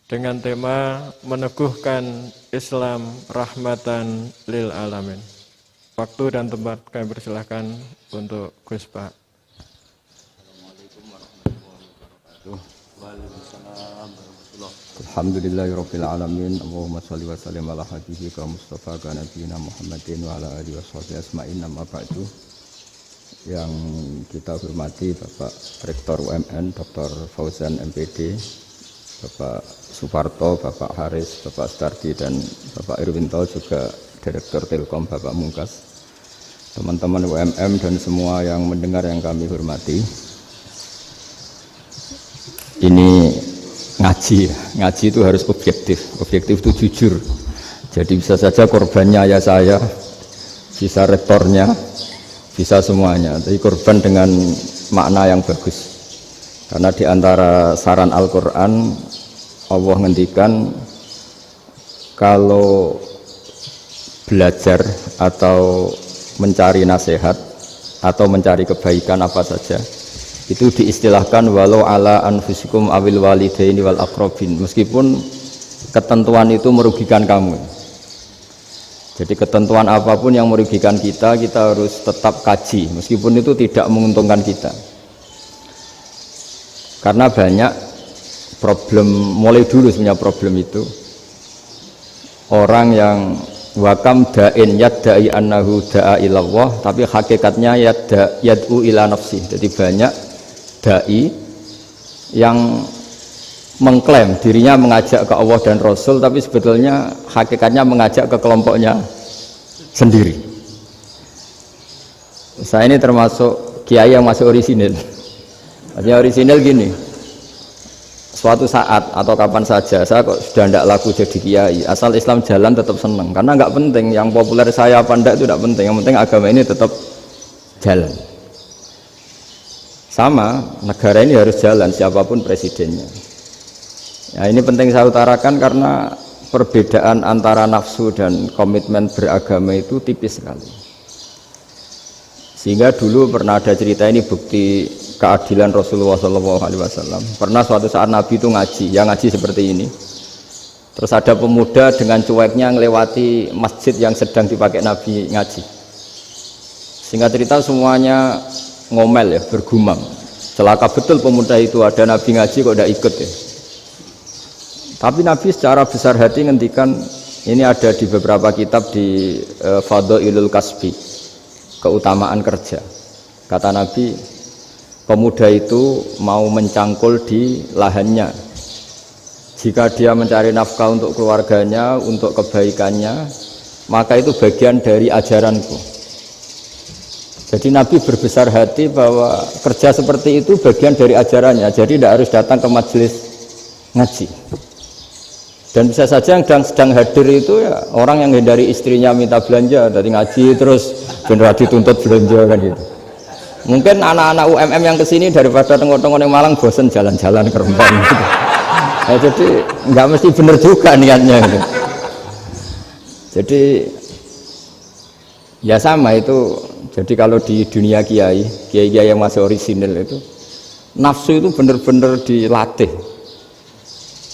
dengan tema meneguhkan Islam rahmatan lil alamin. Waktu dan tempat kami persilahkan untuk Gus Pak. Assalamualaikum warahmatullahi wabarakatuh. Waalaikumsalam warahmatullahi wabarakatuh. Alhamdulillahirabbil alamin. Allahumma shalli wa sallim ala habibika Mustafa ka nabiyina Muhammadin wa ala alihi washabihi asma'in. Amma ba'du. Yang kita hormati Bapak Rektor UMN Dr. Fauzan MPD, Bapak Suparto, Bapak Haris, Bapak Stardi, dan Bapak Irwinto, juga Direktur Telkom Bapak Mungkas, teman-teman UMM dan semua yang mendengar yang kami hormati. Ini ngaji itu harus objektif itu jujur. Jadi bisa saja korbannya ya saya, bisa rektornya, bisa semuanya. Tapi korban dengan makna yang bagus. Karena di antara saran Al-Quran, Allah ngendikan kalau belajar atau mencari nasihat atau mencari kebaikan apa saja, itu diistilahkan walau ala anfusikum awil walidaini wal aqrabin, meskipun ketentuan itu merugikan kamu. Jadi ketentuan apapun yang merugikan kita harus tetap kaji, meskipun itu tidak menguntungkan kita. Karena banyak problem, mulai dulu sebenarnya problem itu orang yang wakam da'in yadda'i annahu da'a ilallah, tapi hakikatnya yad'u ila nafsi. Jadi banyak da'i yang mengklaim dirinya mengajak ke Allah dan Rasul, tapi sebetulnya hakikatnya mengajak ke kelompoknya sendiri. Saya ini termasuk kiai yang masih orisinil. Artinya orisinil gini, suatu saat atau kapan saja saya kok sudah tidak laku jadi kiai, asal Islam jalan tetap senang, karena nggak penting yang populer saya apa enggak, itu tidak penting, yang penting agama ini tetap jalan. Sama, negara ini harus jalan siapapun presidennya. Ya, ini penting saya utarakan karena perbedaan antara nafsu dan komitmen beragama itu tipis sekali. Sehingga dulu pernah ada cerita, ini bukti keadilan Rasulullah SAW. Pernah suatu saat Nabi itu ngaji seperti ini. Terus ada pemuda dengan cueknya ngelewati masjid yang sedang dipakai Nabi ngaji. Sehingga cerita semuanya ngomel ya, bergumam. Celaka betul pemuda itu, ada Nabi ngaji kok tidak ikut ya. Tapi Nabi secara besar hati ngendikan, ini ada di beberapa kitab di Fadhailul Kasbi, keutamaan kerja. Kata Nabi, pemuda itu mau mencangkul di lahannya. Jika dia mencari nafkah untuk keluarganya, untuk kebaikannya, maka itu bagian dari ajaranku. Jadi Nabi berbesar hati bahwa kerja seperti itu bagian dari ajarannya. Jadi tidak harus datang ke majelis ngaji. Dan bisa saja yang sedang hadir itu ya orang yang hindari istrinya minta belanja, dari ngaji terus benar dituntut belanja kan gitu. Mungkin anak-anak UMM yang kesini daripada tengok-tengok yang Malang bosen jalan-jalan ke Rembang gitu. Ya, jadi nggak mesti benar juga niatnya gitu. Jadi ya sama itu. Jadi kalau di dunia kiai yang masih orisinil itu, nafsu itu benar-benar dilatih.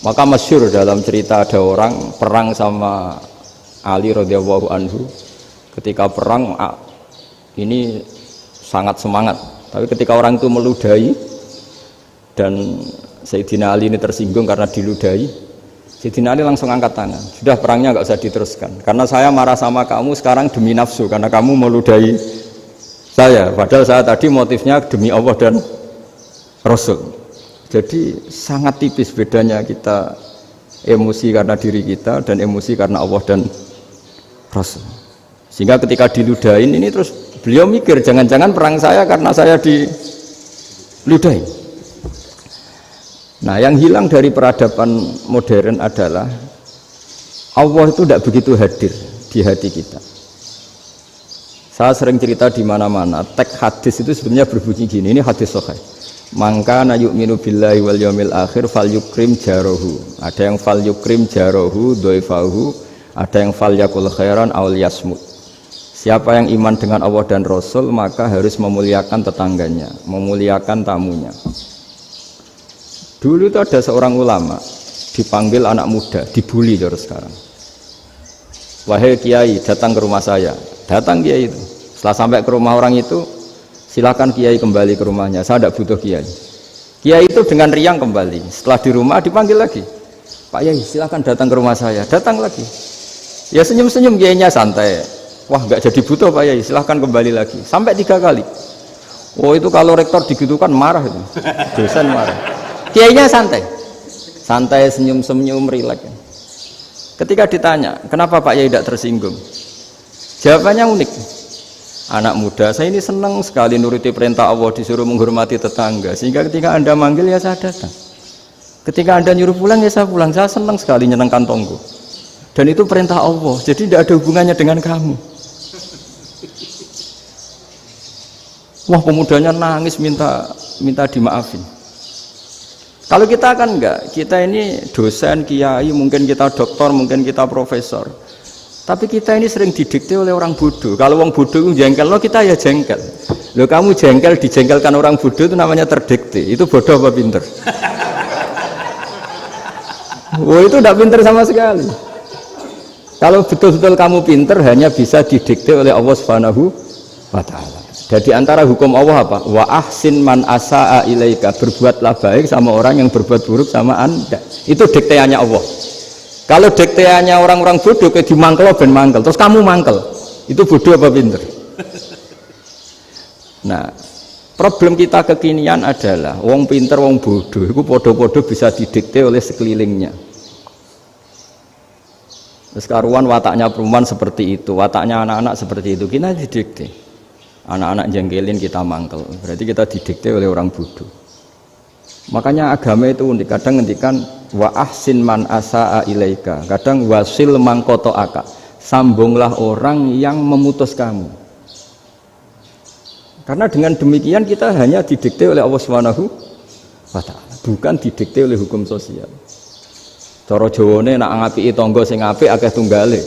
Maka masyhur dalam cerita ada orang perang sama Ali radhiyallahu anhu. Ketika perang ini sangat semangat, tapi ketika orang itu meludahi dan Sayyidina Ali ini tersinggung karena diludahi, Sayyidina Ali langsung angkat tangan, sudah perangnya nggak usah diteruskan, karena saya marah sama kamu sekarang demi nafsu, karena kamu meludahi saya, padahal saya tadi motifnya demi Allah dan Rasul. Jadi sangat tipis bedanya kita emosi karena diri kita dan emosi karena Allah dan Rasul. Sehingga ketika diludahin ini terus beliau mikir, jangan-jangan perang saya karena saya diludahin. Nah, yang hilang dari peradaban modern adalah Allah itu tidak begitu hadir di hati kita. Saya sering cerita di mana-mana, teks hadis itu sebenarnya berbunyi gini, ini hadis sahih. Mangka na yu'minu billahi wal yaumil akhir fal yukrim jarohu. Ada yang fal yukrim jarohu doifahu, ada yang fal yakul khairan aw yasmut. Siapa yang iman dengan Allah dan Rasul maka harus memuliakan tetangganya, memuliakan tamunya. Dulu itu ada seorang ulama dipanggil anak muda, dibully terus sekarang. Wahai kiai, datang ke rumah saya. Datang kiai itu. Setelah sampai ke rumah orang itu, silakan kiai kembali ke rumahnya. Saya tidak butuh kiai. Kiai itu dengan riang kembali. Setelah di rumah dipanggil lagi. Pak Yai, silakan datang ke rumah saya. Datang lagi. Ya senyum-senyum kiainya santai. Wah, nggak jadi butuh Pak Yai, silahkan kembali lagi. Sampai 3 kali. Oh itu kalau rektor digitukan marah itu. Dosen marah. Kiainya santai. Santai, senyum-senyum, rileks. Ketika ditanya, kenapa Pak Yai tidak tersinggung? Jawabannya unik. Anak muda, saya ini senang sekali nuruti perintah Allah, disuruh menghormati tetangga. Sehingga ketika Anda manggil, ya saya datang. Ketika Anda nyuruh pulang, ya saya pulang. Saya senang sekali nyenangkan tonggo. Dan itu perintah Allah, jadi tidak ada hubungannya dengan kamu. Wah, pemudanya nangis minta dimaafin. Kalau kita kan enggak, kita ini dosen, kiai, mungkin kita doktor, mungkin kita profesor. Tapi kita ini sering didikte oleh orang bodoh. Kalau orang bodoh itu jengkel, lo kita ya jengkel. Lo kamu jengkel, dijengkelkan orang bodoh itu namanya terdikte. Itu bodoh apa pinter? Wah, itu tidak pinter sama sekali. Kalau betul-betul kamu pinter, hanya bisa didikte oleh Allah Subhanahu wa Ta'ala. Jadi antara hukum Allah apa? Wa ahsin man asa'a ilaika, berbuatlah baik sama orang yang berbuat buruk sama Anda. Itu dikteannya Allah. Kalau dikteannya orang-orang bodoh kayak dimangkel ben mangkel, terus kamu mangkel. Itu bodoh apa pinter? Nah, problem kita kekinian adalah wong pinter, wong bodoh itu podo-podo bisa didikte oleh sekelilingnya. Terus karuan wataknya perempuan seperti itu, wataknya anak-anak seperti itu, kita didikte. Anak-anak jengkelin kita mangkel, berarti kita didikte oleh orang bodoh. Makanya agama itu unik, kadang ngendikan wa ahsin man asa'a ilaika, kadang wasil man qata'aka, sambunglah orang yang memutus kamu. Karena dengan demikian kita hanya didikte oleh Allah Subhanahu wa Ta'ala, bukan didikte oleh hukum sosial. Cara Jawane nak ngapiki tangga sing apik akeh tunggale.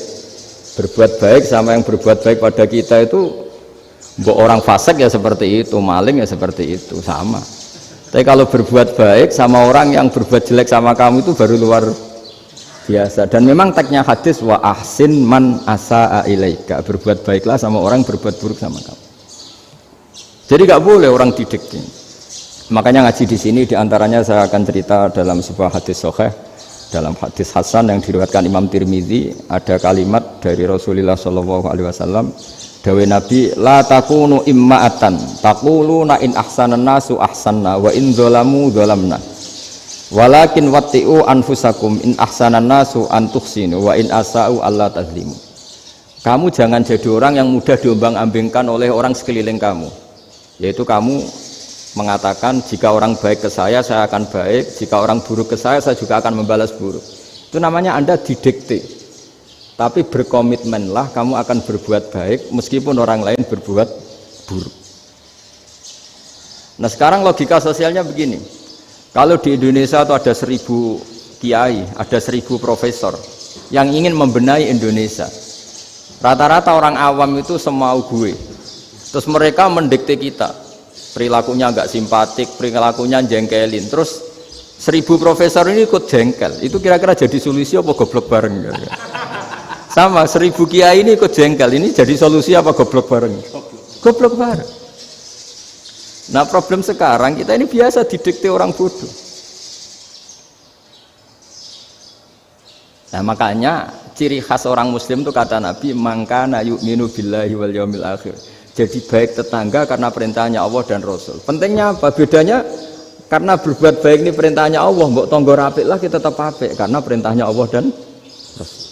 Berbuat baik sama yang berbuat baik pada kita itu, mbok orang fasik ya seperti itu, maling ya seperti itu, sama. Tapi kalau berbuat baik sama orang yang berbuat jelek sama kamu itu baru luar biasa. Dan memang teksnya hadis wa ahsin man asa'a ilaika, berbuat baiklah sama orang berbuat buruk sama kamu. Jadi nggak boleh orang didikte. Makanya ngaji di sini diantaranya saya akan cerita dalam sebuah hadis sahih, dalam hadis hasan yang diriwayatkan Imam Tirmidzi, ada kalimat dari Rasulullah SAW. Dawe Nabi, la takunu imma'atan taquluna in ahsanan nasu ahsanna wa in dzalamu dzalamna walakin watti'u anfusakum in ahsanan nasu an tuhsinu wa in asa'u alla tazlimu. Kamu jangan jadi orang yang mudah diombang-ambingkan oleh orang sekeliling kamu, yaitu kamu mengatakan jika orang baik ke saya akan baik, jika orang buruk ke saya juga akan membalas buruk. Itu namanya Anda didikte. Tapi berkomitmenlah kamu akan berbuat baik meskipun orang lain berbuat buruk. Nah sekarang logika sosialnya begini, kalau di Indonesia itu ada 1000 kiai, ada 1000 profesor yang ingin membenahi Indonesia, rata-rata orang awam itu semau gue, terus mereka mendikte kita, perilakunya nggak simpatik, perilakunya jengkelin, terus 1000 profesor ini ikut jengkel, itu kira-kira jadi solusi apa goblok bareng? Sama 1000 kiai ini ikut jengkel, ini jadi solusi apa goblok bareng? Goblok bareng. Nah problem sekarang kita ini biasa didikte orang bodoh. Nah makanya ciri khas orang muslim itu kata Nabi, mangkana yu'minu billahi wal yaumil akhir. Jadi baik tetangga karena perintahnya Allah dan Rasul. Pentingnya apa? Bedanya karena berbuat baik ini perintahnya Allah, mbok tonggo apik lah kita tetap apik karena perintahnya Allah dan Rasul.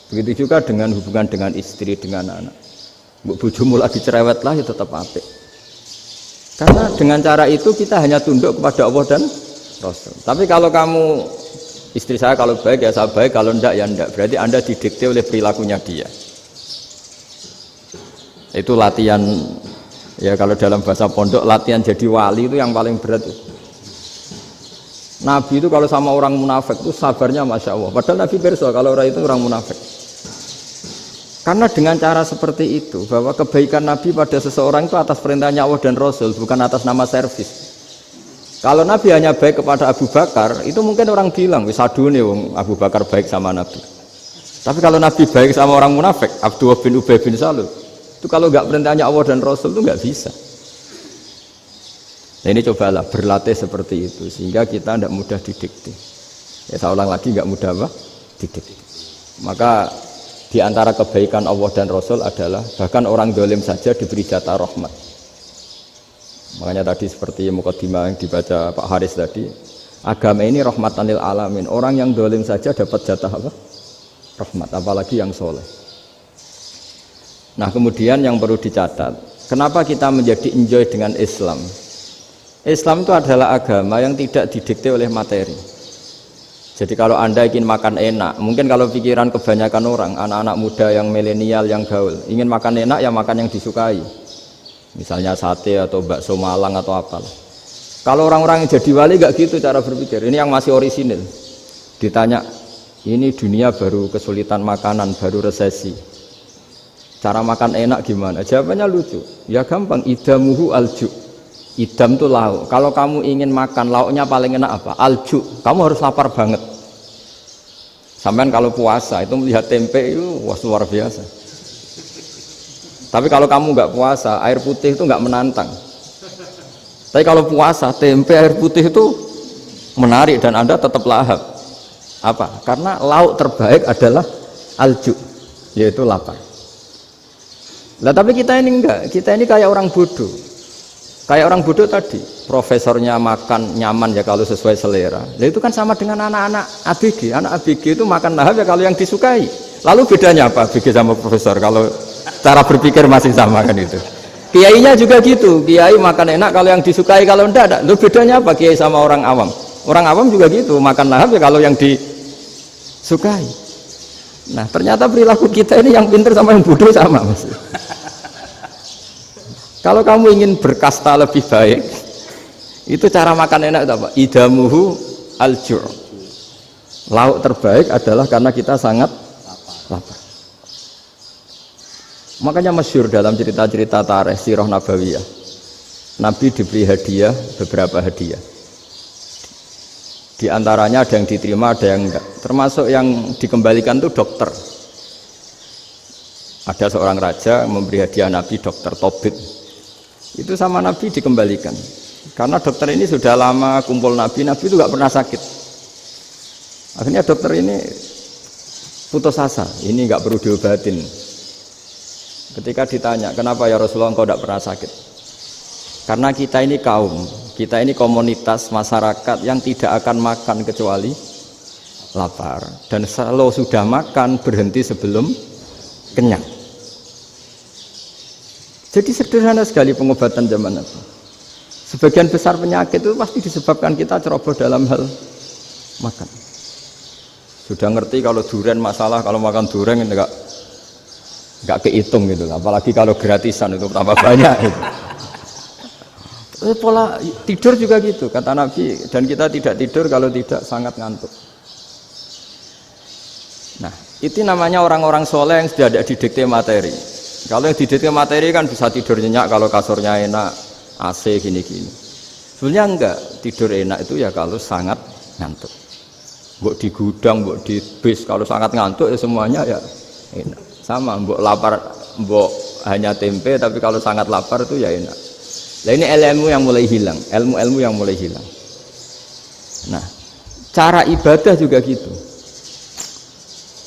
Begitu juga dengan hubungan dengan istri, dengan anak. Bojomu lagi cerewet lah ya tetap apik. Karena dengan cara itu kita hanya tunduk kepada Allah dan Rasul. Tapi kalau kamu, istri saya kalau baik ya saya baik, kalau enggak ya enggak. Berarti Anda didikte oleh perilakunya dia. Itu latihan, ya kalau dalam bahasa pondok, latihan jadi wali itu yang paling berat. Nabi itu kalau sama orang munafik itu sabarnya Masya Allah. Padahal Nabi berso kalau orang itu orang munafik. Karena dengan cara seperti itu, bahwa kebaikan Nabi pada seseorang itu atas perintahnya Allah dan Rasul, bukan atas nama servis. Kalau Nabi hanya baik kepada Abu Bakar, itu mungkin orang bilang, wis adune wong Abu Bakar baik sama Nabi. Tapi kalau Nabi baik sama orang munafik, Abdullah bin Ubay bin Salul, itu kalau nggak perintahnya Allah dan Rasul itu nggak bisa. Nah ini cobalah berlatih seperti itu, sehingga kita tidak mudah didikte. Ya saya ulang lagi, nggak mudah apa? Didikte. Maka di antara kebaikan Allah dan Rasul adalah bahkan orang dolim saja diberi jatah rahmat. Makanya tadi seperti mukadimah yang dibaca Pak Haris tadi, agama ini rahmatan lil alamin. Orang yang dolim saja dapat jatah apa? Rahmat, apalagi yang soleh. Nah kemudian yang perlu dicatat, kenapa kita menjadi enjoy dengan Islam? Islam itu adalah agama yang tidak didikte oleh materi. Jadi kalau Anda ingin makan enak, mungkin kalau pikiran kebanyakan orang, anak-anak muda yang milenial, yang gaul, ingin makan enak ya makan yang disukai. Misalnya sate atau bakso Malang atau apa. Kalau orang-orang yang jadi wali gak gitu cara berpikir. Ini yang masih orisinil. Ditanya, ini dunia baru kesulitan makanan, baru resesi. Cara makan enak gimana? Jawabannya lucu. Ya gampang, idamuhu alju. Idam itu lauk. Kalau kamu ingin makan lauknya paling enak apa? Alju. Kamu harus lapar banget. Sampai kalau puasa itu melihat tempe itu wah luar biasa. Tapi kalau kamu nggak puasa, air putih itu nggak menantang. Tapi kalau puasa, tempe air putih itu menarik dan Anda tetap lahap. Apa? Karena lauk terbaik adalah alju, yaitu lapar. Nah tapi kita ini enggak, kita ini kayak orang bodoh. Kayak orang bodoh tadi, profesornya makan nyaman ya kalau sesuai selera. Nah itu kan sama dengan anak-anak ABG. Anak ABG itu makan lahap ya kalau yang disukai. Lalu bedanya apa ABG sama profesor? Kalau cara berpikir masih sama kan itu. Kiainya juga gitu, kiai makan enak kalau yang disukai, kalau enggak. Lalu bedanya apa kiai sama orang awam? Orang awam juga gitu, makan lahap ya kalau yang disukai. Nah ternyata perilaku kita ini yang pintar sama yang bodoh sama mas. Kalau kamu ingin berkasta lebih baik, itu cara makan enak itu apa? Idamuhu al-ju'. Lauk terbaik adalah karena kita sangat lapar. Makanya masyhur dalam cerita-cerita tarikh sirah nabawiyah, Nabi diberi hadiah, beberapa hadiah. Di antaranya ada yang diterima, ada yang enggak. Termasuk yang dikembalikan itu dokter. Ada seorang raja memberi hadiah Nabi dokter Tobit. Itu sama Nabi dikembalikan. Karena dokter ini sudah lama kumpul Nabi itu enggak pernah sakit. Akhirnya dokter ini putus asa, ini enggak perlu diobatin. Ketika ditanya, kenapa ya Rasulullah engkau tidak pernah sakit? Karena kita ini kaum, kita ini komunitas masyarakat yang tidak akan makan kecuali lapar. Dan kalau sudah makan, berhenti sebelum kenyang. Jadi sederhana sekali pengobatan zaman itu. Sebagian besar penyakit itu pasti disebabkan kita ceroboh dalam hal makan. Sudah ngerti kalau durian masalah, kalau makan durian enggak kehitung gitu, apalagi kalau gratisan itu tambah banyak gitu. Pola tidur juga gitu kata Nabi, dan kita tidak tidur kalau tidak sangat ngantuk. Nah itu namanya orang-orang soleh yang sudah tidak didikte materi. Kalau yang didikte materi kan bisa tidur nyenyak kalau kasurnya enak, AC gini-gini. Sebenarnya enggak, tidur enak itu ya kalau sangat ngantuk. Mbok di gudang, mbok di bis, kalau sangat ngantuk ya semuanya ya enak. Sama, mbok lapar, mbok hanya tempe, tapi kalau sangat lapar itu ya enak. Nah ini ilmu yang mulai hilang, ilmu-ilmu yang mulai hilang. Nah, cara ibadah juga gitu.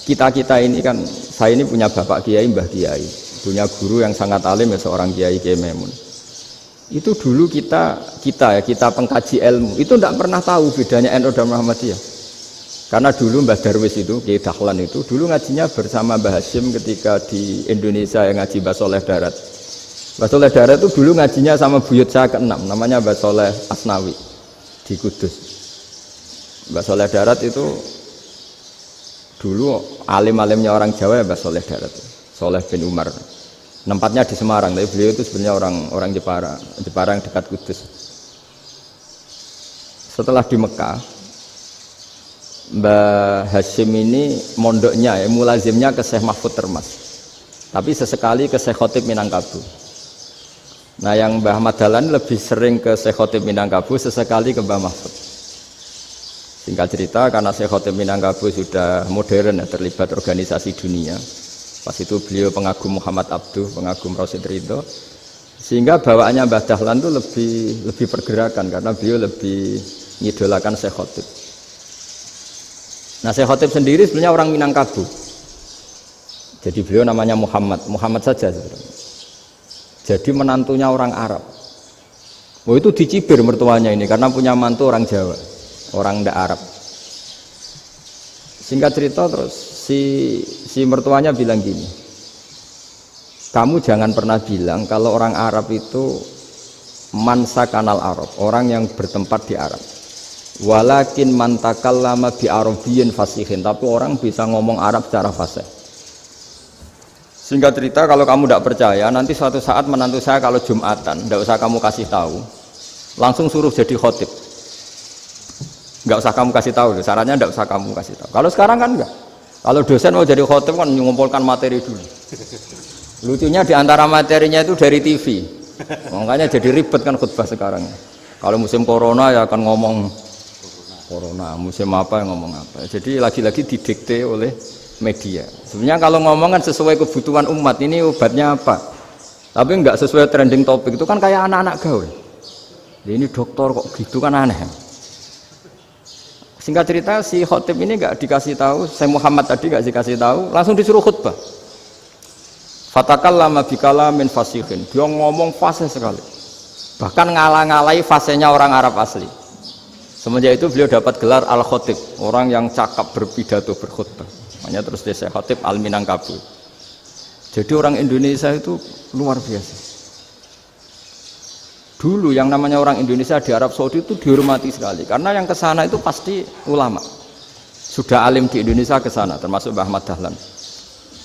Kita ini kan, saya ini punya bapak kiai, mbah kiai, punya guru yang sangat alim ya seorang kiai Kiai Memun. Itu dulu kita pengkaji ilmu, itu tidak pernah tahu bedanya NU dan Muhammadiyah. Karena dulu Mbah Darwis itu, Kiai Dahlan itu, dulu ngajinya bersama Mbah Hashim ketika di Indonesia yang ngaji Mbah Soleh Darat. Mbah Soleh Darat itu dulu ngajinya sama buyut saya ke-6, namanya Mbah Soleh Asnawi di Kudus. Mbah Soleh Darat itu dulu alim-alimnya orang Jawa ya Mbah Soleh Darat, Soleh bin Umar. Tempatnya di Semarang, tapi beliau itu sebenarnya orang Jepara yang dekat Kudus. Setelah di Mekah, Mbah Hashim ini mondoknya ya, mulazimnya ke Syekh Mahfud Termas, tapi sesekali ke Syekh Khotib Minangkabau. Nah yang Mbah Ahmad Dahlan lebih sering ke Syekh Khotib Minangkabau, sesekali ke Mbah Mahfud. Singkat cerita, karena Syekh Khotib Minangkabau sudah modern ya, terlibat organisasi dunia. Pas itu beliau pengagum Muhammad Abduh, pengagum Rasid Ridho, sehingga bawaannya Mbah Dahlan itu lebih pergerakan karena beliau lebih ngidolakan Syekh Khotib. Nah Syekh Khotib sendiri sebenarnya orang Minangkabau. Jadi beliau namanya Muhammad saja sebenarnya. Jadi menantunya orang Arab. Oh itu dicibir mertuanya ini karena punya mantu orang Jawa, orang ndak Arab. Singkat cerita terus si mertuanya bilang gini, kamu jangan pernah bilang kalau orang Arab itu mansa kanal Arab, orang yang bertempat di Arab. Walakin mantakallama bi arabiyyin fasihin, tapi orang bisa ngomong Arab secara fasih. Singkat cerita, kalau kamu tidak percaya, nanti suatu saat menantu saya kalau Jumatan, tidak usah kamu kasih tahu, langsung suruh jadi khotib. Nggak usah kamu kasih tahu, syaratnya tidak usah kamu kasih tahu. Kalau sekarang kan enggak. Kalau dosen mau jadi khotib kan mengumpulkan materi dulu. Lucunya di antara materinya itu dari TV, makanya jadi ribet kan khutbah sekarang. Kalau musim corona ya akan ngomong corona, musim apa yang ngomong apa. Jadi lagi-lagi didikte oleh media. Sebenarnya kalau ngomong kan sesuai kebutuhan umat, ini obatnya apa, tapi enggak sesuai trending topik, itu kan kayak anak-anak gaul. Ini dokter kok gitu kan aneh. Singkat cerita si khotib ini enggak dikasih tahu, saya Muhammad tadi enggak dikasih tahu, langsung disuruh khutbah. Fatakallama bikalamin fasihin, dia ngomong fasih sekali, bahkan ngalah-ngalahi fasihnya orang Arab asli. Semenjak itu beliau dapat gelar al-khotib, orang yang cakap berpidato berkhutbah. Makanya terus dia Khotib Al-Minangkabau. Jadi orang Indonesia itu luar biasa. Dulu yang namanya orang Indonesia di Arab Saudi itu dihormati sekali, karena yang ke sana itu pasti ulama. Sudah alim di Indonesia ke sana, termasuk Mbah Ahmad Dahlan,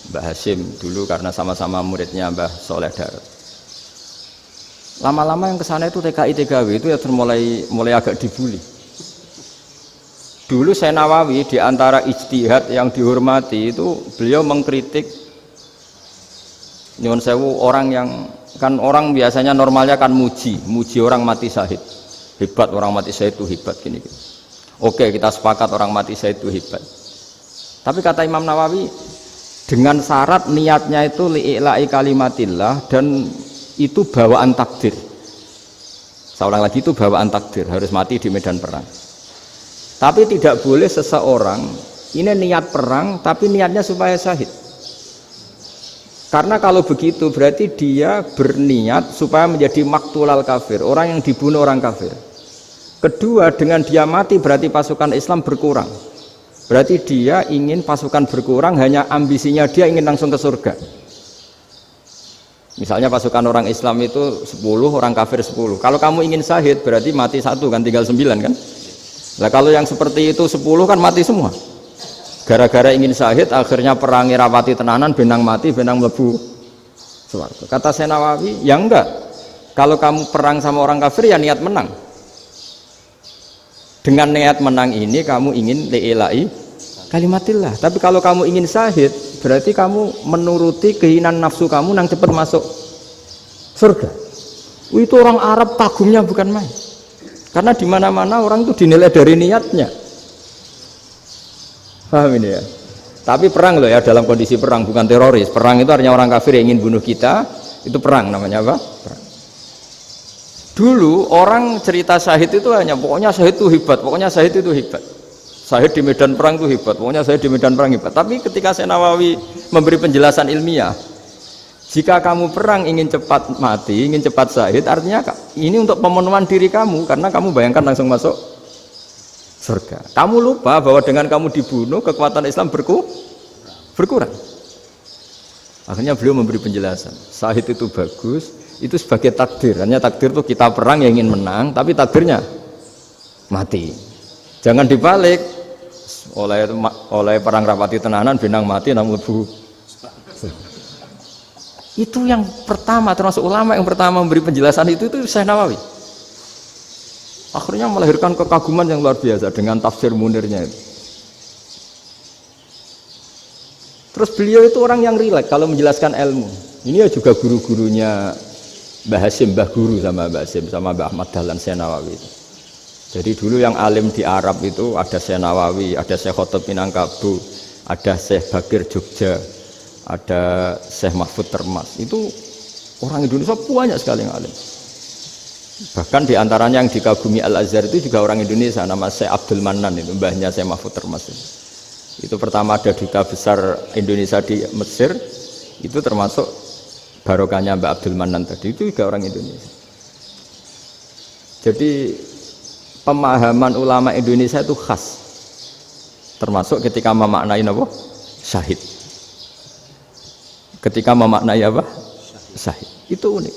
Mbah Hashim dulu karena sama-sama muridnya Mbah Soleh Darat. Lama-lama yang ke sana itu TKI TKW itu ya mulai agak dibully. Dulu Syekh Nawawi di antara ijtihad yang dihormati itu beliau mengkritik nyuwun sewu orang yang kan orang biasanya normalnya kan muji orang mati syahid. Hebat orang mati syahid itu hebat gini. Oke, kita sepakat orang mati syahid itu hebat. Tapi kata Imam Nawawi dengan syarat niatnya itu li'ila'i kalimatillah dan itu bawaan takdir. Saya ulang lagi, itu bawaan takdir, harus mati di medan perang. Tapi tidak boleh seseorang ini niat perang tapi niatnya supaya syahid. Karena kalau begitu berarti dia berniat supaya menjadi maktulal kafir, orang yang dibunuh orang kafir. Kedua, dengan dia mati berarti pasukan Islam berkurang. Berarti dia ingin pasukan berkurang, hanya ambisinya dia ingin langsung ke surga. Misalnya pasukan orang Islam itu 10, orang kafir 10. Kalau kamu ingin syahid berarti mati 1 kan, tinggal 9 kan. Nah kalau yang seperti itu 10 kan mati semua. Gara-gara ingin syahid akhirnya perangi rapati tenanan, benang mati, benang mlebu swarga. Kata Syekh Nawawi, ya enggak. Kalau kamu perang sama orang kafir ya niat menang. Dengan niat menang ini kamu ingin li'ila'i kalimatillah. Tapi kalau kamu ingin syahid berarti kamu menuruti keinginan nafsu kamu nang cepat masuk surga. Itu orang Arab kagumnya bukan main. Karena di mana-mana orang itu dinilai dari niatnya. Paham ini ya? Tapi perang loh ya, dalam kondisi perang, bukan teroris. Perang itu artinya orang kafir yang ingin bunuh kita, itu perang namanya apa? Perang. Dulu orang cerita syahid itu hanya pokoknya syahid itu hebat, pokoknya syahid itu hebat. Syahid di medan perang itu hebat, pokoknya syahid di medan perang hebat. Tapi ketika Syekh Nawawi memberi penjelasan ilmiah, jika kamu perang ingin cepat mati, ingin cepat syahid, artinya ini untuk pemenuhan diri kamu, karena kamu bayangkan langsung masuk surga. Kamu lupa bahwa dengan kamu dibunuh, kekuatan Islam berkurang. Akhirnya beliau memberi penjelasan, syahid itu bagus, itu sebagai takdir. Hanya takdir itu kita perang yang ingin menang, tapi takdirnya mati. Jangan dibalik, oleh perang rapati tenanan, benang mati, namun lebu. Itu yang pertama, termasuk ulama yang pertama memberi penjelasan itu Syekh Nawawi. Akhirnya melahirkan kekaguman yang luar biasa dengan tafsir Munirnya itu. Terus beliau itu orang yang rileks kalau menjelaskan ilmu. Ini ya juga guru-gurunya Mbah Hasyim, Mbah Guru sama Mbah Hasyim sama Mbah Ahmad Dahlan Syekh Nawawi itu. Jadi dulu yang alim di Arab itu ada Syekh Nawawi, ada Syekh Khotib Minangkabau, ada Syekh Bakir Jogja, ada Syekh Mahfud Termas. Itu orang Indonesia banyak sekali yang alim. Bahkan diantaranya yang dikagumi Al-Azhar itu juga orang Indonesia, nama Syekh Abdul Manan, itu mbahnya Syekh Mahfud Termas. Itu pertama ada duta besar Indonesia di Mesir, itu termasuk barokahnya Mbak Abdul Manan tadi, itu juga orang Indonesia. Jadi pemahaman ulama Indonesia itu khas, termasuk ketika memaknai apa? Syahid. Ketika memaknai apa? Syahid. Itu unik.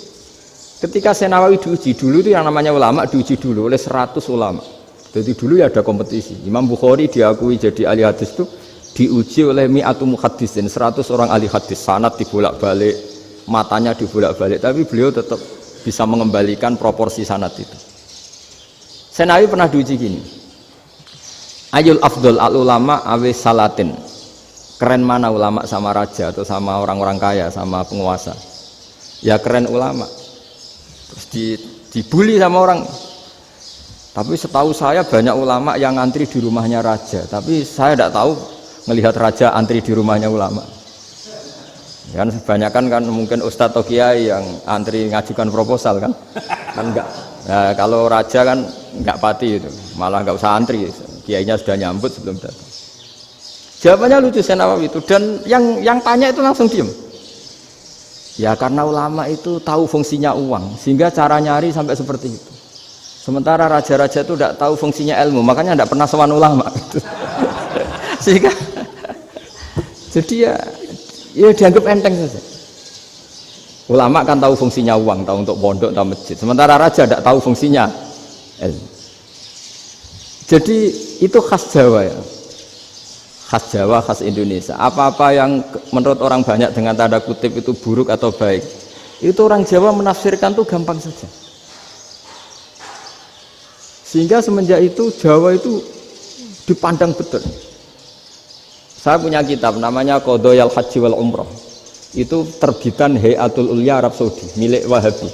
Ketika Syekh Nawawi diuji dulu itu yang namanya ulama diuji dulu oleh 100 ulama. Jadi dulu ya ada kompetisi. Imam Bukhari diakui jadi ahli hadis itu diuji oleh mi'atu muhaddisin, 100 orang ahli hadis, sanad dibolak-balik, matanya dibolak-balik, tapi beliau tetap bisa mengembalikan proporsi sanad itu. Syekh Nawawi pernah diuji gini. Ayul afdol al ulama awe salatin. Keren mana ulama sama raja atau sama orang-orang kaya, sama penguasa? Ya keren ulama. Terus dibully sama orang. Tapi setahu saya banyak ulama yang antri di rumahnya raja, tapi saya tidak tahu melihat raja antri di rumahnya ulama. Kan kebanyakan kan mungkin ustadz atau kiai yang antri ngajukan proposal kan enggak. Nah, kalau raja kan enggak pati itu, malah enggak usah antri, kiainya sudah nyambut sebelum datang. Jawabannya lucu Syekh Nawawi itu, dan yang tanya itu langsung diem. Ya karena ulama itu tahu fungsinya uang, sehingga cara nyari sampai seperti itu. Sementara raja-raja itu tidak tahu fungsinya ilmu, makanya tidak pernah sowan ulama. Sehingga jadi ya dianggap enteng saja. Ulama kan tahu fungsinya uang, tahu untuk pondok, tahu masjid. Sementara raja tidak tahu fungsinya ilmu. Jadi itu khas Jawa ya. Khas Jawa, khas Indonesia. Apa-apa yang menurut orang banyak dengan tanda kutip itu buruk atau baik, itu orang Jawa menafsirkan tuh gampang saja. Sehingga semenjak itu Jawa itu dipandang betul. Saya punya kitab namanya Qadhayal Haji wal Umrah. Itu terbitan Hayatul Ulya Arab Saudi, milik Wahabi.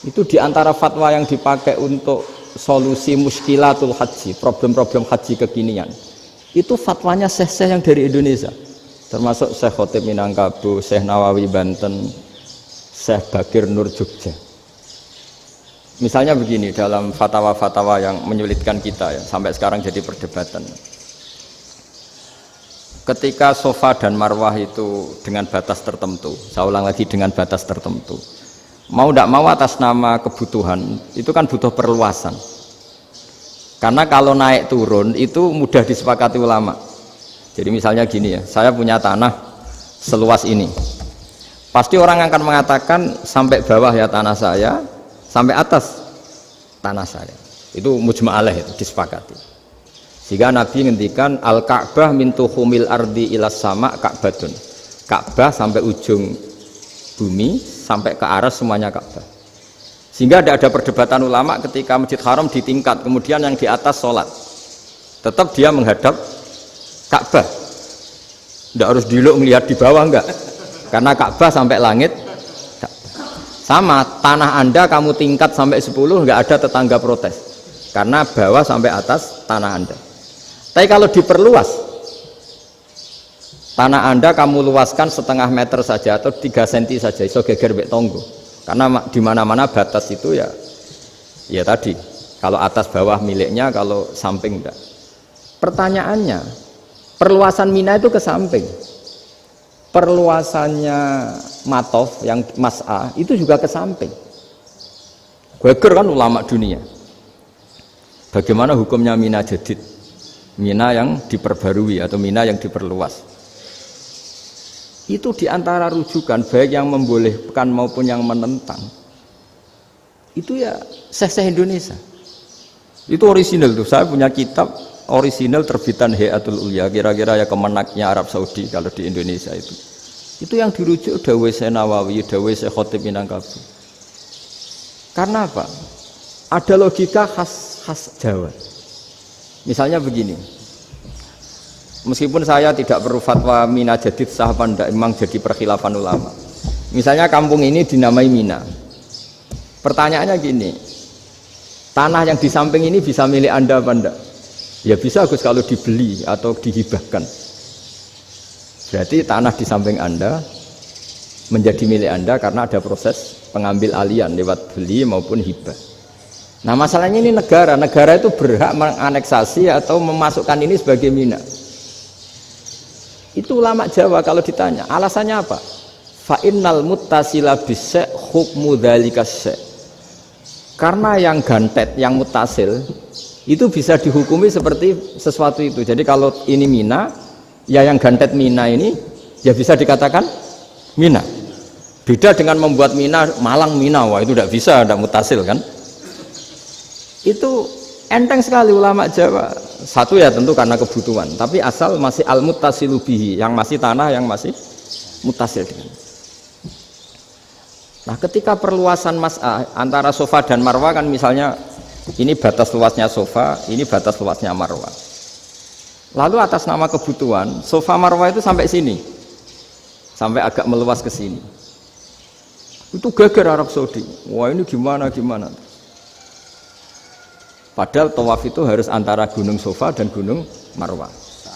Itu diantara fatwa yang dipakai untuk solusi muskilatul haji, problem-problem haji kekinian. Itu fatwanya syekh-syekh yang dari Indonesia, termasuk Syekh Khotib Minangkabau, Syekh Nawawi Banten, Syekh Bakir Nur Jogja. Misalnya begini, dalam fatwa-fatwa yang menyulitkan kita ya, sampai sekarang jadi perdebatan. Ketika Safa dan Marwah itu dengan batas tertentu, saya ulang lagi dengan batas tertentu, mau tidak mau atas nama kebutuhan, itu kan butuh perluasan. Karena kalau naik turun itu mudah disepakati ulama. Jadi misalnya gini ya, saya punya tanah seluas ini. Pasti orang akan mengatakan sampai bawah ya tanah saya, sampai atas tanah saya. Itu mujma' alaih, itu disepakati. Sehingga Nabi ngendikan al-Ka'bah min tuhumil ardi ilas sama Ka'batun. Ka'bah sampai ujung bumi, sampai ke aras semuanya Ka'bah. Sehingga tidak ada perdebatan ulama ketika Masjid Haram ditingkat, kemudian yang di atas sholat, tetap dia menghadap Ka'bah. Tidak harus diluk melihat di bawah, enggak, karena Ka'bah sampai langit. Sama tanah Anda kamu tingkat sampai 10, enggak ada tetangga protes, karena bawah sampai atas tanah Anda. Tapi kalau diperluas, tanah Anda kamu luaskan setengah meter saja atau 3 cm saja, iso geger mbek tonggo. Karena di mana-mana batas itu ya tadi, kalau atas bawah miliknya, kalau samping enggak. Pertanyaannya, perluasan Mina itu ke samping, perluasannya Matof yang Mas'ah itu juga ke samping. Geger kan ulama dunia. Bagaimana hukumnya Mina Jadid, Mina yang diperbarui atau Mina yang diperluas? Itu diantara rujukan baik yang membolehkan maupun yang menentang. Itu ya syekh-syekh Indonesia. Itu orisinal tuh. Saya punya kitab orisinal terbitan Hayatul Ulya, kira-kira ya kemenaknya Arab Saudi kalau di Indonesia itu. Itu yang dirujuk dawuh Syekh Nawawi, dawuh Syekh Khotib Minangkabau. Karena apa? Ada logika khas Jawa. Misalnya begini. Meskipun saya tidak perlu fatwa Mina Jadid sah apa enggak, memang jadi perkhilafan ulama. Misalnya kampung ini dinamai Mina, Pertanyaannya gini, tanah yang di samping ini bisa milik Anda apa enggak? Ya bisa Gus kalau dibeli atau dihibahkan. Berarti tanah di samping Anda menjadi milik Anda karena ada proses pengambil alian lewat beli maupun hibah. Nah masalahnya ini negara itu berhak menganeksasi atau memasukkan ini sebagai minak. Itu ulama Jawa kalau ditanya, alasannya apa? Fa'innal muttasila bisya hukmu dzalika syai'. Karena yang gantet, yang mutasil itu bisa dihukumi seperti sesuatu itu. Jadi kalau ini mina, ya yang gantet mina ini ya bisa dikatakan mina. Beda dengan membuat mina malang mina, wah itu tidak bisa, tidak mutasil kan? Itu enteng sekali ulama Jawa. Satu ya tentu karena kebutuhan, tapi asal masih al-muttasilu bihi, yang masih tanah yang masih mutasil dengan. Nah, ketika perluasan mas'ah antara sofa dan marwah kan misalnya ini batas luasnya sofa, ini batas luasnya marwah. Lalu atas nama kebutuhan, sofa marwah itu sampai sini. Sampai agak meluas ke sini. Itu geger Arab Saudi. Wah, ini gimana? Padahal tawaf itu harus antara gunung sofa dan gunung marwah.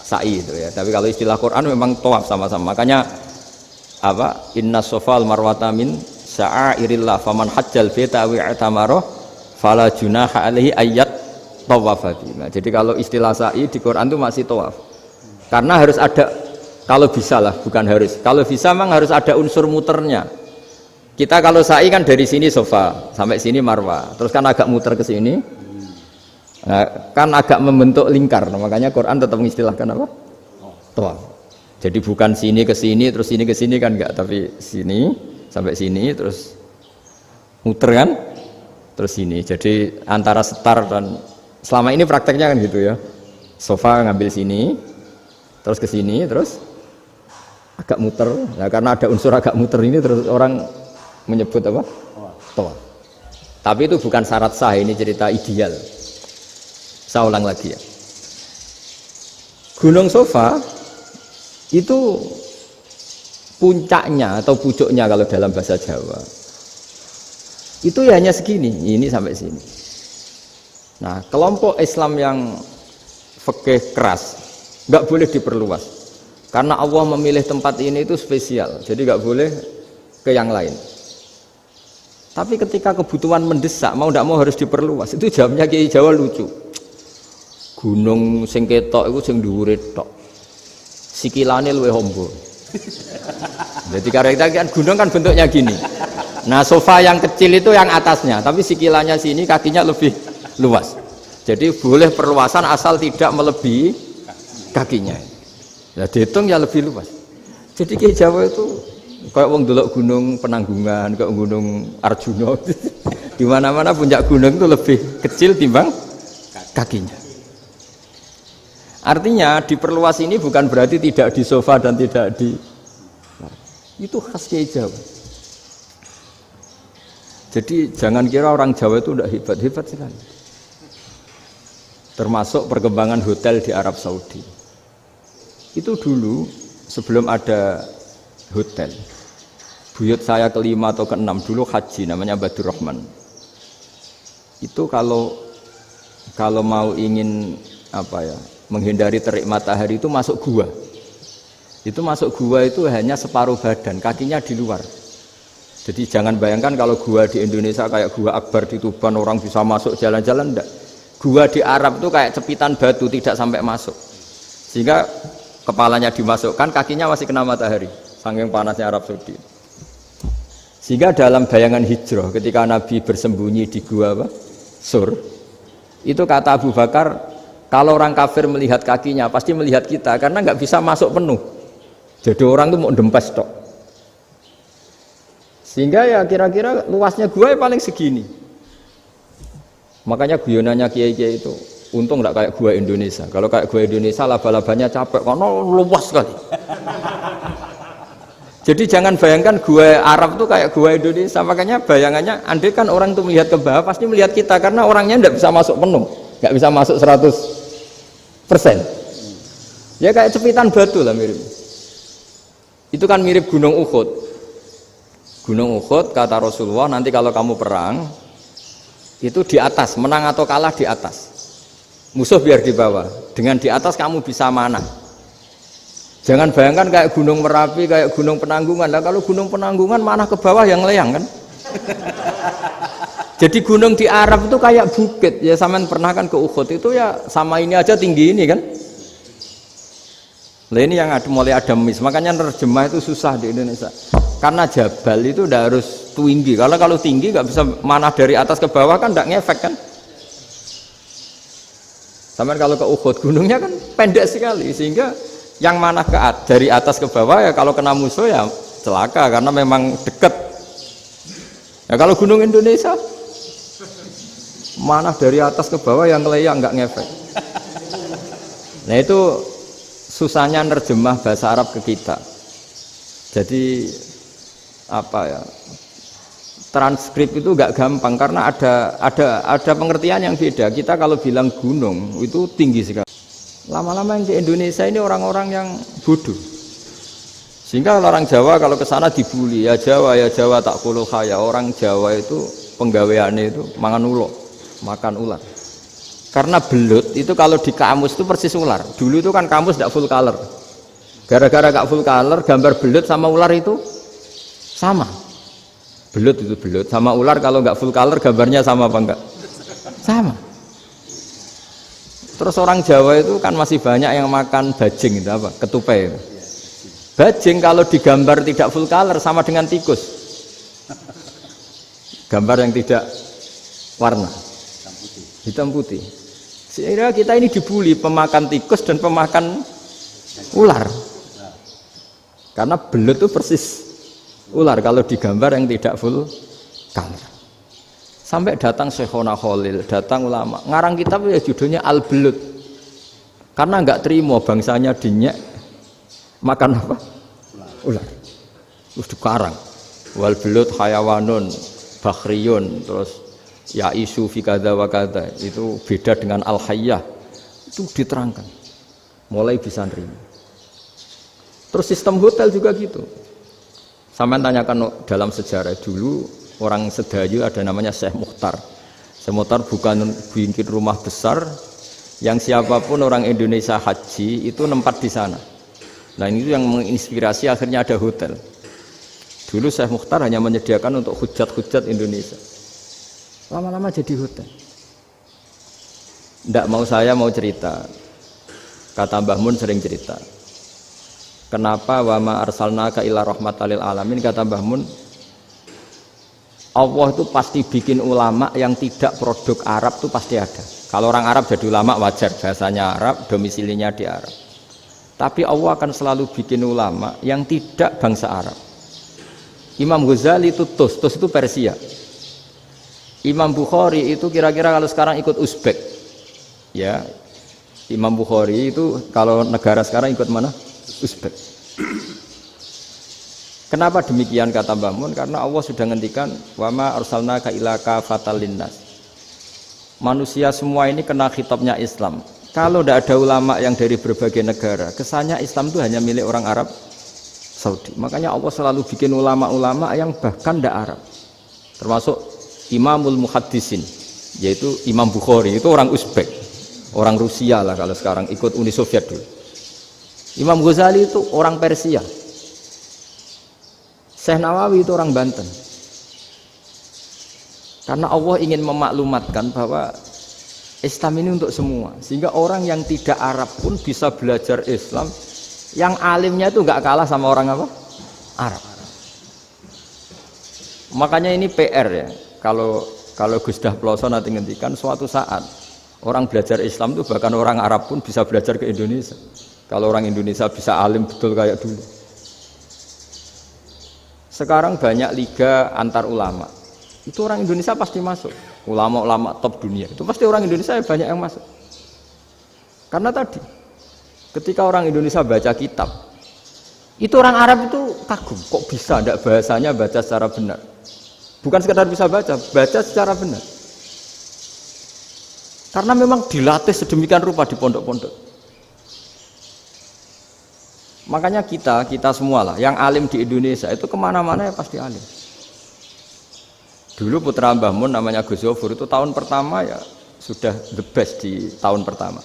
Sa'i itu ya. Tapi kalau istilah Quran memang tawaf sama-sama. Makanya apa? Inna sofa al-marwata min sya'airillah faman hajjal baita wa i'tamara fala junaha alaihi ayat tawafa bima. Jadi kalau istilah sa'i di Quran itu masih tawaf. Karena harus ada, kalau bisa lah, bukan harus. Kalau bisa memang harus ada unsur muternya. Kita kalau sa'i kan dari sini sofa sampai sini marwah, terus kan agak muter ke sini. Nah, kan agak membentuk lingkar. Nah, makanya Quran tetap mengistilahkan apa? Tawaf. Jadi bukan sini ke sini terus sini ke sini kan enggak, tapi sini sampai sini terus muter kan terus sini. Jadi antara setar dan selama ini prakteknya kan gitu ya, sofa ngambil sini terus ke sini terus agak muter. Nah, karena ada unsur agak muter ini terus orang menyebut apa? Tawaf. Tapi itu bukan syarat sah, ini cerita ideal. Saya ulang lagi ya, Gunung Sofa itu puncaknya atau pucuknya kalau dalam bahasa Jawa itu ya hanya segini, ini sampai sini. Nah, kelompok Islam yang fikih keras nggak boleh diperluas karena Allah memilih tempat ini itu spesial, jadi nggak boleh ke yang lain. Tapi ketika kebutuhan mendesak, mau tidak mau harus diperluas. Itu jawabnya Kiai Jawa lucu. Gunung sing ketok itu sing dhuwure tok, sikilane luwih hombo. Jadi karena kita kan gunung kan bentuknya gini. Nah, sofa yang kecil itu yang atasnya, tapi sikilannya sini kakinya lebih luas. Jadi boleh perluasan asal tidak melebihi kakinya. Ya dihitung ya lebih luas. Jadi Kiai Jawa itu kayak wong delok gunung Penanggungan, kayak gunung Arjuna. Di mana-mana puncak gunung itu lebih kecil timbang kakinya. Artinya diperluas ini bukan berarti tidak di sofa dan tidak di, itu khas Kiai Jawa. Jadi jangan kira orang Jawa itu tidak hebat sekali. Termasuk perkembangan hotel di Arab Saudi. Itu dulu sebelum ada hotel, buyut saya kelima atau keenam dulu haji, namanya Badur Rahman. Itu kalau mau ingin apa ya, menghindari terik matahari itu masuk gua. Itu masuk gua itu hanya separuh badan, kakinya di luar. Jadi jangan bayangkan kalau gua di Indonesia kayak gua Akbar di Tuban orang bisa masuk jalan-jalan, enggak. Gua di Arab itu kayak cepitan batu, tidak sampai masuk. Sehingga kepalanya dimasukkan, kakinya masih kena matahari, saking panasnya Arab Saudi. Sehingga dalam bayangan hijrah ketika Nabi bersembunyi di gua apa? Sur. Itu kata Abu Bakar, kalau orang kafir melihat kakinya pasti melihat kita karena nggak bisa masuk penuh. Jadi orang itu mau dempes tok. Sehingga ya kira-kira luasnya gua ya paling segini. Makanya guyonannya kiai-kiai itu untung nggak kayak gua Indonesia. Kalau kayak gua Indonesia laba-labanya capek karena luas sekali. Jadi jangan bayangkan gua Arab tuh kayak gua Indonesia. Makanya bayangannya andai kan orang tuh melihat ke bawah pasti melihat kita karena orangnya nggak bisa masuk penuh, nggak bisa masuk 100%. Ya kayak cepitan batu lah mirip. Itu kan mirip Gunung Uhud. Gunung Uhud kata Rasulullah nanti kalau kamu perang itu di atas, menang atau kalah di atas. Musuh biar di bawah. Dengan di atas kamu bisa manah. Jangan bayangkan kayak Gunung Merapi, kayak Gunung Penanggungan. Nah, kalau Gunung Penanggungan manah ke bawah yang leyang kan. Jadi gunung di Arab itu kayak bukit. Ya sampean pernah kan ke Uhud itu ya sama ini aja tinggi ini kan. Nah ini yang mulai ada mis. Makanya nerjemah itu susah di Indonesia. Karena jabal itu udah harus tinggi. Kalau tinggi nggak bisa manah dari atas ke bawah kan nggak ngefek kan. Sampai kalau ke Uhud gunungnya kan pendek sekali sehingga yang manah dari atas ke bawah ya kalau kena musuh ya celaka karena memang dekat. Ya kalau gunung Indonesia manah dari atas ke bawah yang leyang nggak ngefek. Nah itu susahnya nerjemah bahasa Arab ke kita. Jadi apa ya? Transkrip itu nggak gampang karena ada pengertian yang beda. Kita kalau bilang gunung itu tinggi sekali. Lama-lama yang di Indonesia ini orang-orang yang bodoh. Sehingga orang Jawa kalau ke sana dibully, ya Jawa tak kuluh kaya. Orang Jawa itu penggaweannya itu makan ular. Karena belut itu kalau di kamus itu persis ular. Dulu itu kan kamus tidak full color. Gara-gara gak full color, gambar belut sama ular itu sama. Belut itu belut sama ular kalau nggak full color gambarnya sama apa enggak? Sama. Terus orang Jawa itu kan masih banyak yang makan bajing itu apa? Ketupai itu. Bajing kalau digambar tidak full color sama dengan tikus. Gambar yang tidak warna hitam putih. Sehingga kita ini dibully pemakan tikus dan pemakan ular. Karena belut itu persis ular kalau digambar yang tidak full color. Sampai datang Syekhona Khalil, datang ulama. Ngarang kitab ya judulnya Al-Belut. Karena enggak terima bangsanya dinyek makan apa? Ular. Terus dikarang. Wal belut hayawanun bakhriyun terus ya isu fi kadza wa kadza. Itu beda dengan al-hayyah. Itu diterangkan. Mulai bisa nerima. Terus sistem hotel juga gitu. Sampai tanyakan dalam sejarah dulu orang Sedayu ada namanya Syekh Mukhtar. Syekh Mukhtar bukan bikin rumah besar yang siapapun orang Indonesia haji itu nempat di sana. Nah ini yang menginspirasi akhirnya ada hotel. Dulu Syekh Mukhtar hanya menyediakan untuk hujat-hujat Indonesia. Lama-lama jadi hotel. Nggak mau saya mau cerita. Kata Mbah Mun sering cerita. Kenapa wa ma arsalnaka illa rahmatan lil alamin, kata Mbah Mun, Allah itu pasti bikin ulama yang tidak produk Arab itu pasti ada. Kalau orang Arab jadi ulama wajar, bahasanya Arab, domisilinya di Arab. Tapi Allah akan selalu bikin ulama yang tidak bangsa Arab. Imam Ghazali itu Tus itu Persia. Imam Bukhari itu kira-kira kalau sekarang ikut Uzbek. Ya. Imam Bukhari itu kalau negara sekarang ikut mana? Uzbek. Kenapa demikian kata Mbah Mun? Karena Allah sudah ngendikan wa ma arsalnaka illa kafatal linnas. Manusia semua ini kena khitabnya Islam. Kalau tidak ada ulama yang dari berbagai negara, kesannya Islam itu hanya milik orang Arab Saudi. Makanya Allah selalu bikin ulama-ulama yang bahkan tidak Arab. Termasuk Imamul Muhaddisin, yaitu Imam Bukhari, itu orang Uzbek, orang Rusia lah kalau sekarang ikut Uni Soviet dulu. Imam Ghazali itu orang Persia. Syekh Nawawi itu orang Banten. Karena Allah ingin memaklumatkan bahwa Islam ini untuk semua. Sehingga orang yang tidak Arab pun bisa belajar Islam. Yang alimnya itu nggak kalah sama orang apa? Arab. Makanya ini PR ya. Kalau Gus Dah Ploso nanti ngendikan suatu saat orang belajar Islam itu bahkan orang Arab pun bisa belajar ke Indonesia. Kalau orang Indonesia bisa alim betul kayak dulu. Sekarang banyak liga antar ulama. Itu orang Indonesia pasti masuk. Ulama-ulama top dunia. Itu pasti orang Indonesia banyak yang masuk. Karena tadi, ketika orang Indonesia baca kitab, itu orang Arab itu kagum. Kok bisa tidak bahasanya baca secara benar? Bukan sekedar bisa baca secara benar. Karena memang dilatih sedemikian rupa di pondok-pondok. Makanya kita semua lah yang alim di Indonesia itu kemana-mana ya pasti alim. Dulu putra Mbah Mun namanya Gus Zofur itu tahun pertama ya sudah the best di tahun pertama.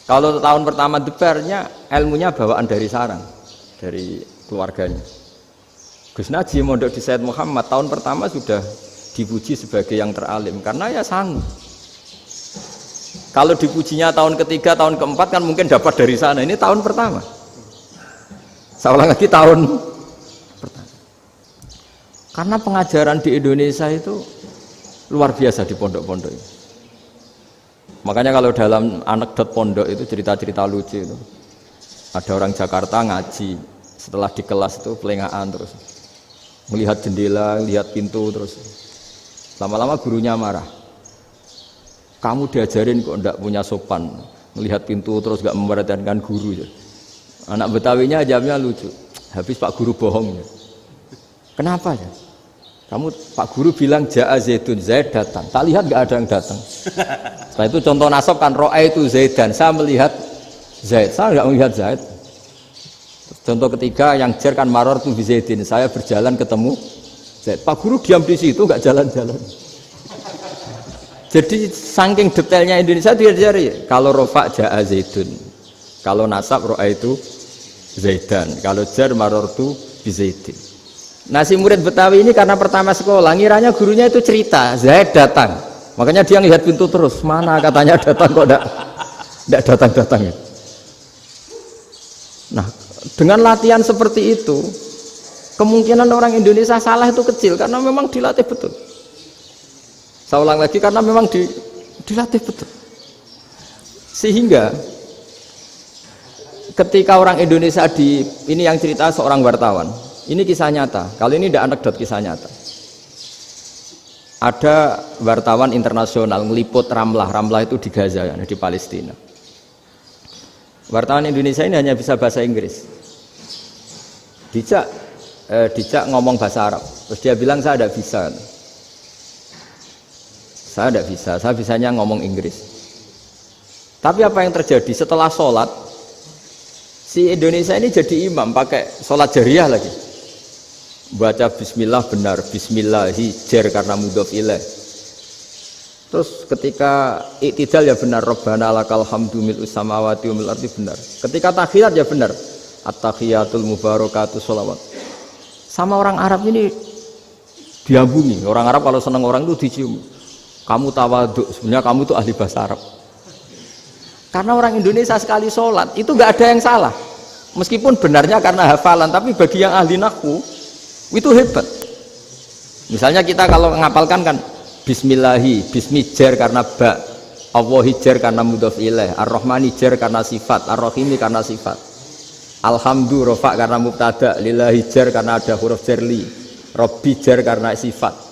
Kalau tahun pertama the bestnya ilmunya bawaan dari sarang, dari keluarganya. Gus Naji mondok di Said Muhammad tahun pertama sudah dipuji sebagai yang teralim karena ya sanggup. Kalau dipujinya tahun ketiga, tahun keempat kan mungkin dapat dari sana. Ini tahun pertama. Saya ulang lagi tahun pertama. Karena pengajaran di Indonesia itu luar biasa di pondok-pondok ini. Makanya kalau dalam anekdot pondok itu cerita-cerita lucu itu. Ada orang Jakarta ngaji, setelah di kelas itu pelengahan terus. Melihat jendela, lihat pintu terus. Lama-lama gurunya marah. Kamu diajarin kok ndak punya sopan, melihat pintu terus gak memperhatikan guru. Anak Betawinya jawabnya lucu. Habis Pak Guru bohong. Kenapa ya? Kamu Pak Guru bilang Ja'a Zaidun, Zaid datang. Tak lihat gak ada yang datang. Setelah itu contoh nasab kan ro'a itu Zaidan. Saya melihat Zaid, saya gak melihat Zaid. Contoh ketiga yang jer kan maror tuh Zaidin. Saya berjalan ketemu Zaid. Pak Guru diam di situ gak jalan-jalan. Jadi saking detailnya Indonesia dia cari. Kalau rofa Ja'a Zaidun, kalau nasab ro'a itu Zaidan, kalau jar maror tuh Zaidin. Nah si murid Betawi ini karena pertama sekolah, ngiranya gurunya itu cerita Zaid datang, makanya dia ngelihat pintu terus. Mana katanya datang kok tidak datang-datang. Nah dengan latihan seperti itu, kemungkinan orang Indonesia salah itu kecil karena memang dilatih betul. Saya ulang lagi karena memang dilatih betul. Sehingga ketika orang Indonesia ini yang cerita seorang wartawan. Ini kisah nyata. Kali ini tidak anekdot, kisah nyata. Ada wartawan internasional meliput Ramlah. Ramlah itu di Gaza, ya, di Palestina. Wartawan Indonesia ini hanya bisa bahasa Inggris. Dijak ngomong bahasa Arab. Terus dia bilang saya tidak bisa. Saya tidak bisa, saya bisanya ngomong Inggris. Tapi apa yang terjadi setelah sholat, si Indonesia ini jadi imam pakai sholat jariyah lagi. Baca bismillah benar, bismillahi jar karena mudhof ilaih. Terus ketika iktidal ya benar, Rabbana lakal hamdu mil'us samawati wa mil'ul ardi benar. Ketika tahiyat ya benar, at-tahiyatul mubarakatuh sholawat. Sama orang Arab ini diambungi. Orang Arab kalau senang orang itu dicium. Kamu tawaduk, sebenarnya kamu tuh ahli bahasa Arab. Karena orang Indonesia sekali sholat itu nggak ada yang salah, meskipun benarnya karena hafalan, tapi bagi yang ahli nahwu itu hebat. Misalnya kita kalau ngapalkan kan Bismillahi, Bismi jar karena ba, Allahi jar karena mudhof ilaih, Ar-Rahmani jar karena sifat, Ar-Rahimi karena sifat, Alhamdu rofa karena mubtada, Lillahi jar karena ada huruf jarli, Robbi jar karena sifat.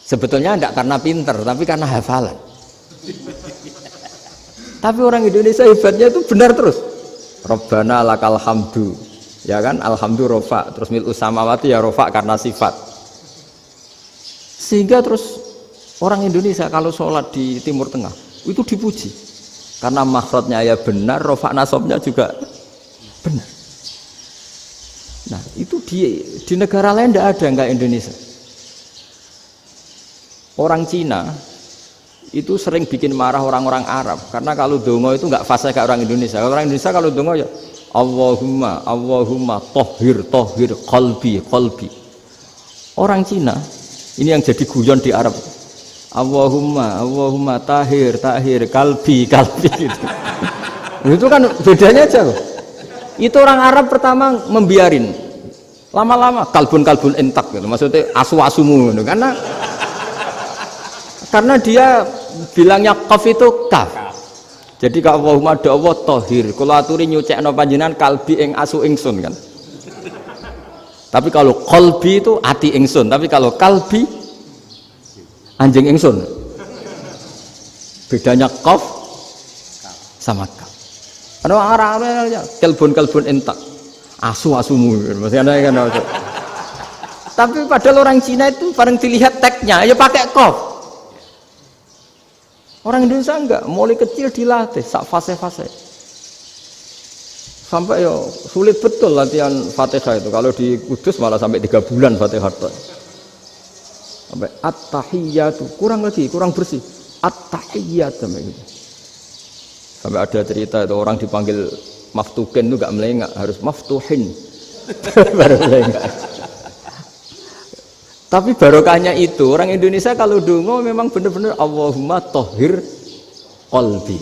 Sebetulnya tidak karena pinter, tapi karena hafalan. Tapi orang Indonesia hebatnya itu benar terus. Rabbana lakal hamdu, ya kan? Alhamdu rofa, terus mil'us samawati ya rofa karena sifat. Sehingga terus orang Indonesia kalau sholat di Timur Tengah itu dipuji. Karena makhrajnya ya benar, rofa nasabnya juga benar. Nah itu di negara lain tidak ada enggak Indonesia. Orang Cina itu sering bikin marah orang-orang Arab karena kalau dongo itu nggak fasih kayak orang Indonesia. Orang Indonesia kalau dongo ya Allahumma tohir qalbi. Orang Cina ini yang jadi guyon di Arab. Allahumma tahir kalbi gitu. Itu kan bedanya aja loh. Itu orang Arab pertama membiarin, lama-lama kalbun entak gitu. Maksudnya asu-asumu gitu. Karena dia bilangnya qaf itu kaf. Jadi kalau Allahumma do Allah tohir, kalau aturi nyucekno panjenengan kalbi ing asu ingsun kan. Tapi kalau qalbi itu ati ingsun, tapi kalau kalbi anjing ingsun. Bedanya qaf sama kaf. Ada orang Arabnya kalbun entak, asu-asumu maksudnya kan. Tapi padahal orang Cina itu paling dilihat teksnya ya pakai qaf. Orang Indonesia enggak, mulai kecil dilatih sak fase-fase. Sampai ya sulit betul latihan Fatihah itu. Kalau di Kudus malah sampai 3 bulan Fatihah. Sampai at-tahiyyatu, kurang lagi, kurang bersih. At-tahiyyat sampai gitu. Sampai ada cerita itu orang dipanggil maftuhin itu enggak melengak, harus maftuhin. Baru melengak. Tapi barokahnya itu orang Indonesia kalau dongo memang benar-benar Allahumma tahhir qalbi.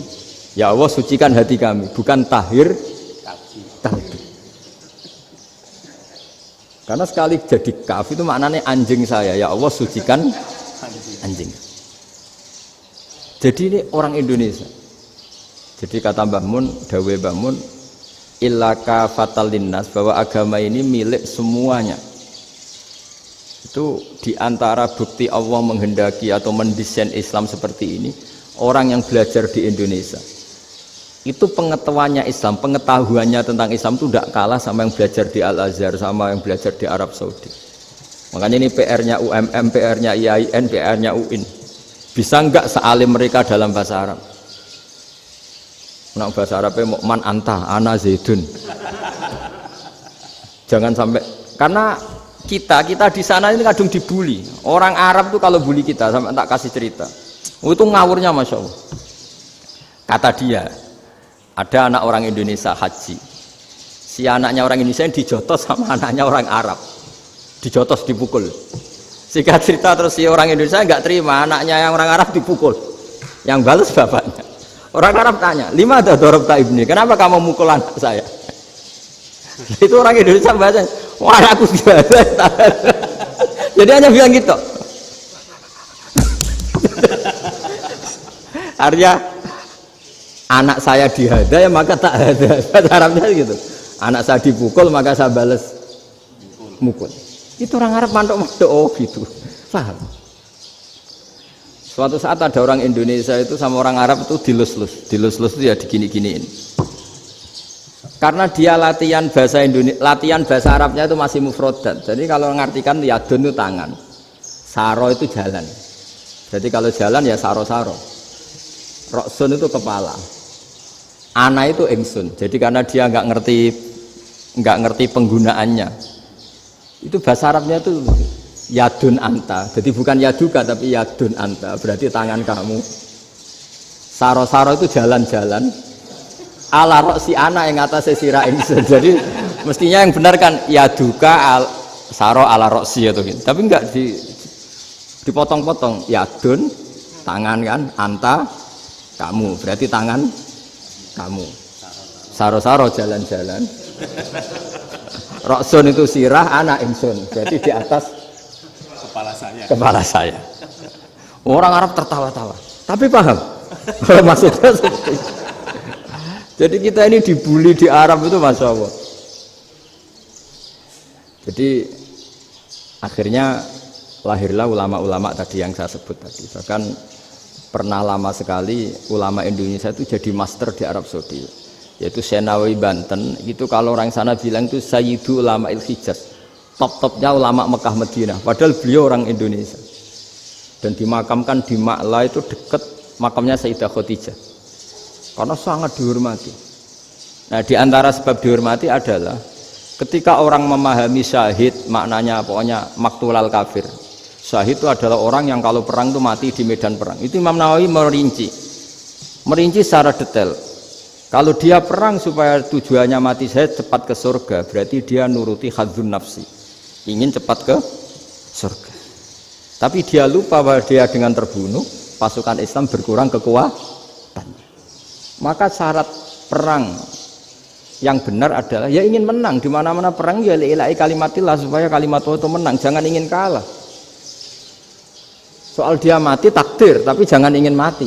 Ya Allah sucikan hati kami, bukan tahhir kalbi. Karena sekali jadi kaf itu maknanya anjing saya, ya Allah sucikan anjing. Jadi ini orang Indonesia. Jadi kata Mbah Mun, dawuh Mbah Mun, illa kafatal linnas, bahwa agama ini milik semuanya. Itu diantara bukti Allah menghendaki atau mendesain Islam seperti ini, orang yang belajar di Indonesia itu pengetahuannya Islam, pengetahuannya tentang Islam itu tidak kalah sama yang belajar di Al-Azhar, sama yang belajar di Arab Saudi. Makanya ini PR-nya UMM, PR-nya IAIN, PR-nya UIN. Bisa enggak sealim mereka dalam bahasa Arab? Nah, bahasa Arabnya mau man anta, ana zaidun. Jangan sampai, karena kita di sana ini kadung dibully. Orang Arab tuh kalau bully kita, sampai tak kasih cerita. Itu ngawurnya Masya Allah. Kata dia, ada anak orang Indonesia haji. Si anaknya orang Indonesia yang dijotos sama anaknya orang Arab. Dijotos, dipukul. Singkat cerita terus si orang Indonesia nggak terima, anaknya yang orang Arab dipukul. Yang balas bapaknya. Orang Arab tanya, lima ada dorobta ibni, kenapa kamu mukul anak saya? Itu orang Indonesia bahasa, wah anakku biasa. Jadi hanya bilang gitu. Artinya anak saya dihada ya maka tak ada. Bahasa Arabnya gitu. Anak saya dipukul maka saya balas mukul. Itu orang Arab mantuk-mantuk oh gitu. Paham? Suatu saat ada orang Indonesia itu sama orang Arab itu dilus-lus. Dilus-lus itu ya digini-giniin. Karena dia latihan bahasa Indonesia, latihan bahasa Arabnya itu masih mufrodat. Jadi kalau mengartikan yadun itu tangan, saro itu jalan. Jadi kalau jalan ya saro-saro. Roksun itu kepala. Ana itu ingsun. Jadi karena dia nggak ngerti penggunaannya. Itu bahasa Arabnya itu yadun anta. Jadi bukan yaduka tapi yadun anta. Berarti tangan kamu. Saro-saro itu jalan-jalan. Ala roksi anak yang atasnya sirah ingsun. Jadi mestinya yang benar kan yaduka saro ala roksi atau gitu. Tapi enggak dipotong-potong. Yadun tangan kan, anta kamu. Berarti tangan kamu. Saro-saro jalan-jalan. Roksun itu sirah anak ingsun. Jadi di atas kepala saya. Orang Arab tertawa-tawa. Tapi paham. Maksudnya seperti itu. Jadi kita ini dibully di Arab itu Masya Allah. Jadi akhirnya lahirlah ulama-ulama tadi yang saya sebut tadi. Bahkan pernah lama sekali ulama Indonesia itu jadi master di Arab Saudi. Yaitu Senawi Banten. Itu kalau orang sana bilang itu Sayyidu Ulama Il-Hijaz. Top-topnya ulama Mekah Madinah. Padahal beliau orang Indonesia. Dan dimakamkan di Ma'la itu dekat makamnya Sayyidah Khadijah. Karena sangat dihormati. Nah, di antara sebab dihormati adalah ketika orang memahami syahid, maknanya pokoknya maktulal kafir. Syahid itu adalah orang yang kalau perang itu mati di medan perang. Itu Imam Nawawi merinci secara detail. Kalau dia perang supaya tujuannya mati syahid cepat ke surga, berarti dia nuruti hadzun nafsi, ingin cepat ke surga. Tapi dia lupa bahwa dia dengan terbunuh pasukan Islam berkurang kekuatan. Maka syarat perang yang benar adalah ya ingin menang. Di mana-mana perang ya lillahi kalimatillah, supaya kalimat Allah itu menang, jangan ingin kalah. Soal dia mati takdir, tapi jangan ingin mati.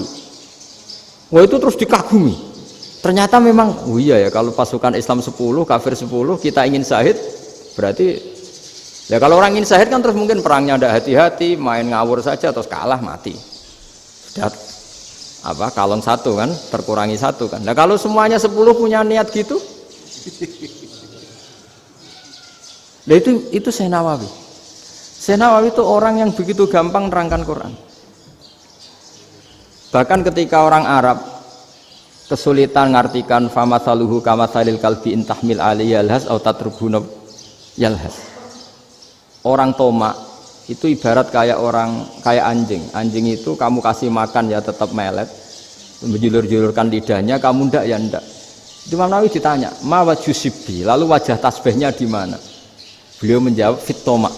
Wah, itu terus dikagumi. Ternyata memang oh iya ya, kalau pasukan Islam 10 kafir 10 kita ingin syahid, berarti ya kalau orang ingin syahid kan terus mungkin perangnya ada hati-hati, main ngawur saja terus kalah mati. Sudah kalon satu kan, terkurangi satu kan. Nah kalau semuanya 10 punya niat gitu, nah itu Senawawi. Senawawi itu orang yang begitu gampang nerangkan Quran. Bahkan ketika orang Arab kesulitan ngartikan famathaluhu kamathalil kalbi intahmil alaihi yalhas atau tatrubuna yalhas. Orang tomak itu ibarat kayak anjing. Anjing itu kamu kasih makan ya tetap melet, menjulur-julurkan lidahnya, kamu ndak ya ndak. Itu Imam Nawawi ditanya, ma wajusibbi, lalu wajah tasbihnya di mana? Beliau menjawab fitoma.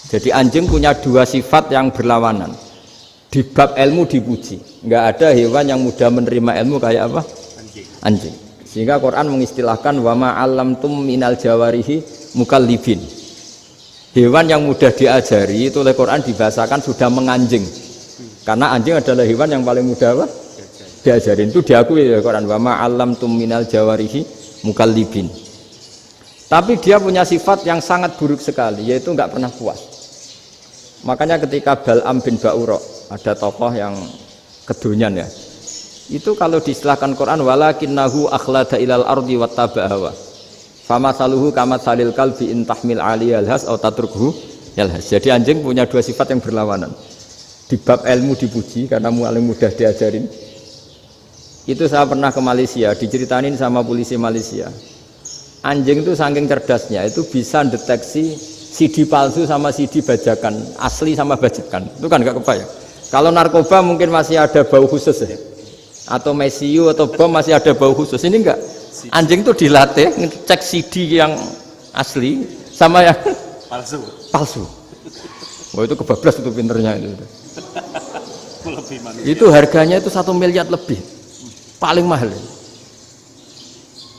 Jadi anjing punya dua sifat yang berlawanan. Di bab ilmu dipuji, nggak ada hewan yang mudah menerima ilmu kayak apa? Anjing. Sehingga Quran mengistilahkan wama alamtum minal jawarihi mukallibin. Hewan yang mudah diajari itu oleh Quran dibahasakan sudah menganjing. Karena anjing adalah hewan yang paling mudah apa? Diajarin. Itu diakui oleh Quran wama alamtum minal jawarihi mukallibin. Tapi dia punya sifat yang sangat buruk sekali, yaitu nggak pernah puas. Makanya ketika Bal'am bin Ba'ura, ada tokoh yang kedonyan ya, itu kalau diistilahkan Quran walakinnahu akhlada ilal ardi wattaba'a hawa famasaluhu kamatsalil kalbi in tahmil 'alaihi yalhas aw tatrukhu yalhas. Jadi anjing punya dua sifat yang berlawanan. Di bab ilmu dipuji karena paling mudah diajarin. Itu saya pernah ke Malaysia, diceritain sama polisi Malaysia. Anjing itu saking cerdasnya itu bisa deteksi CD palsu sama CD bajakan, asli sama bajakan. Itu kan nggak kebayang. Kalau narkoba mungkin masih ada bau khusus ya. Atau mesiu atau bom masih ada bau khusus. Ini enggak. Anjing itu dilatih ngecek CD yang asli sama yang palsu. Wah itu kebablas itu pinternya itu. Itu harganya itu 1 miliar lebih. Paling mahal.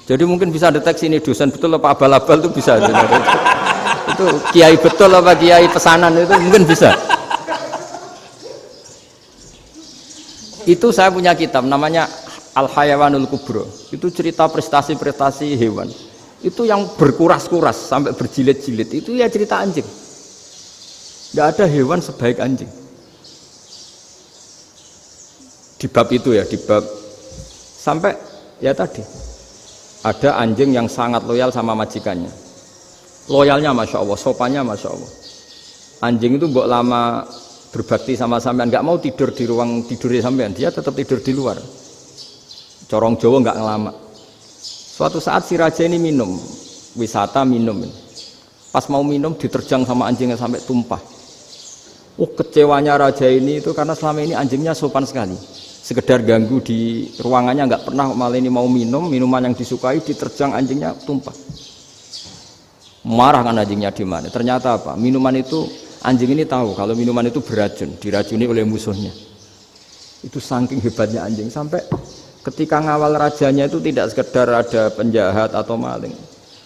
Jadi mungkin bisa deteksi ini dosen betul apa abal-abal itu bisa. Itu kiai betul apa kiai pesanan itu mungkin bisa. Itu saya punya kitab namanya Al-Hayawanul Kubro. Itu cerita prestasi-prestasi hewan. Itu yang berkuras-kuras sampai berjilid-jilid. Itu ya cerita anjing. Tidak ada hewan sebaik anjing. Di bab itu ya, di bab sampai ya tadi ada anjing yang sangat loyal sama majikannya. Loyalnya Masya Allah, sopannya Masya Allah. Anjing itu mbok lama berbakti sama sampean, nggak mau tidur di ruang tidurnya sampean, dia tetap tidur di luar. Corong Jawa nggak ngelama. Suatu saat si raja ini minum, wisata minum. Pas mau minum diterjang sama anjingnya sampai tumpah. Kecewanya raja ini itu karena selama ini anjingnya sopan sekali. Sekedar ganggu di ruangannya nggak pernah, malah ini mau minum, minuman yang disukai diterjang anjingnya tumpah. Marah kan anjingnya di mana? Ternyata apa? Minuman itu anjing ini tahu kalau minuman itu beracun, diracuni oleh musuhnya. Itu saking hebatnya anjing sampai ketika ngawal rajanya itu tidak sekedar ada penjahat atau maling.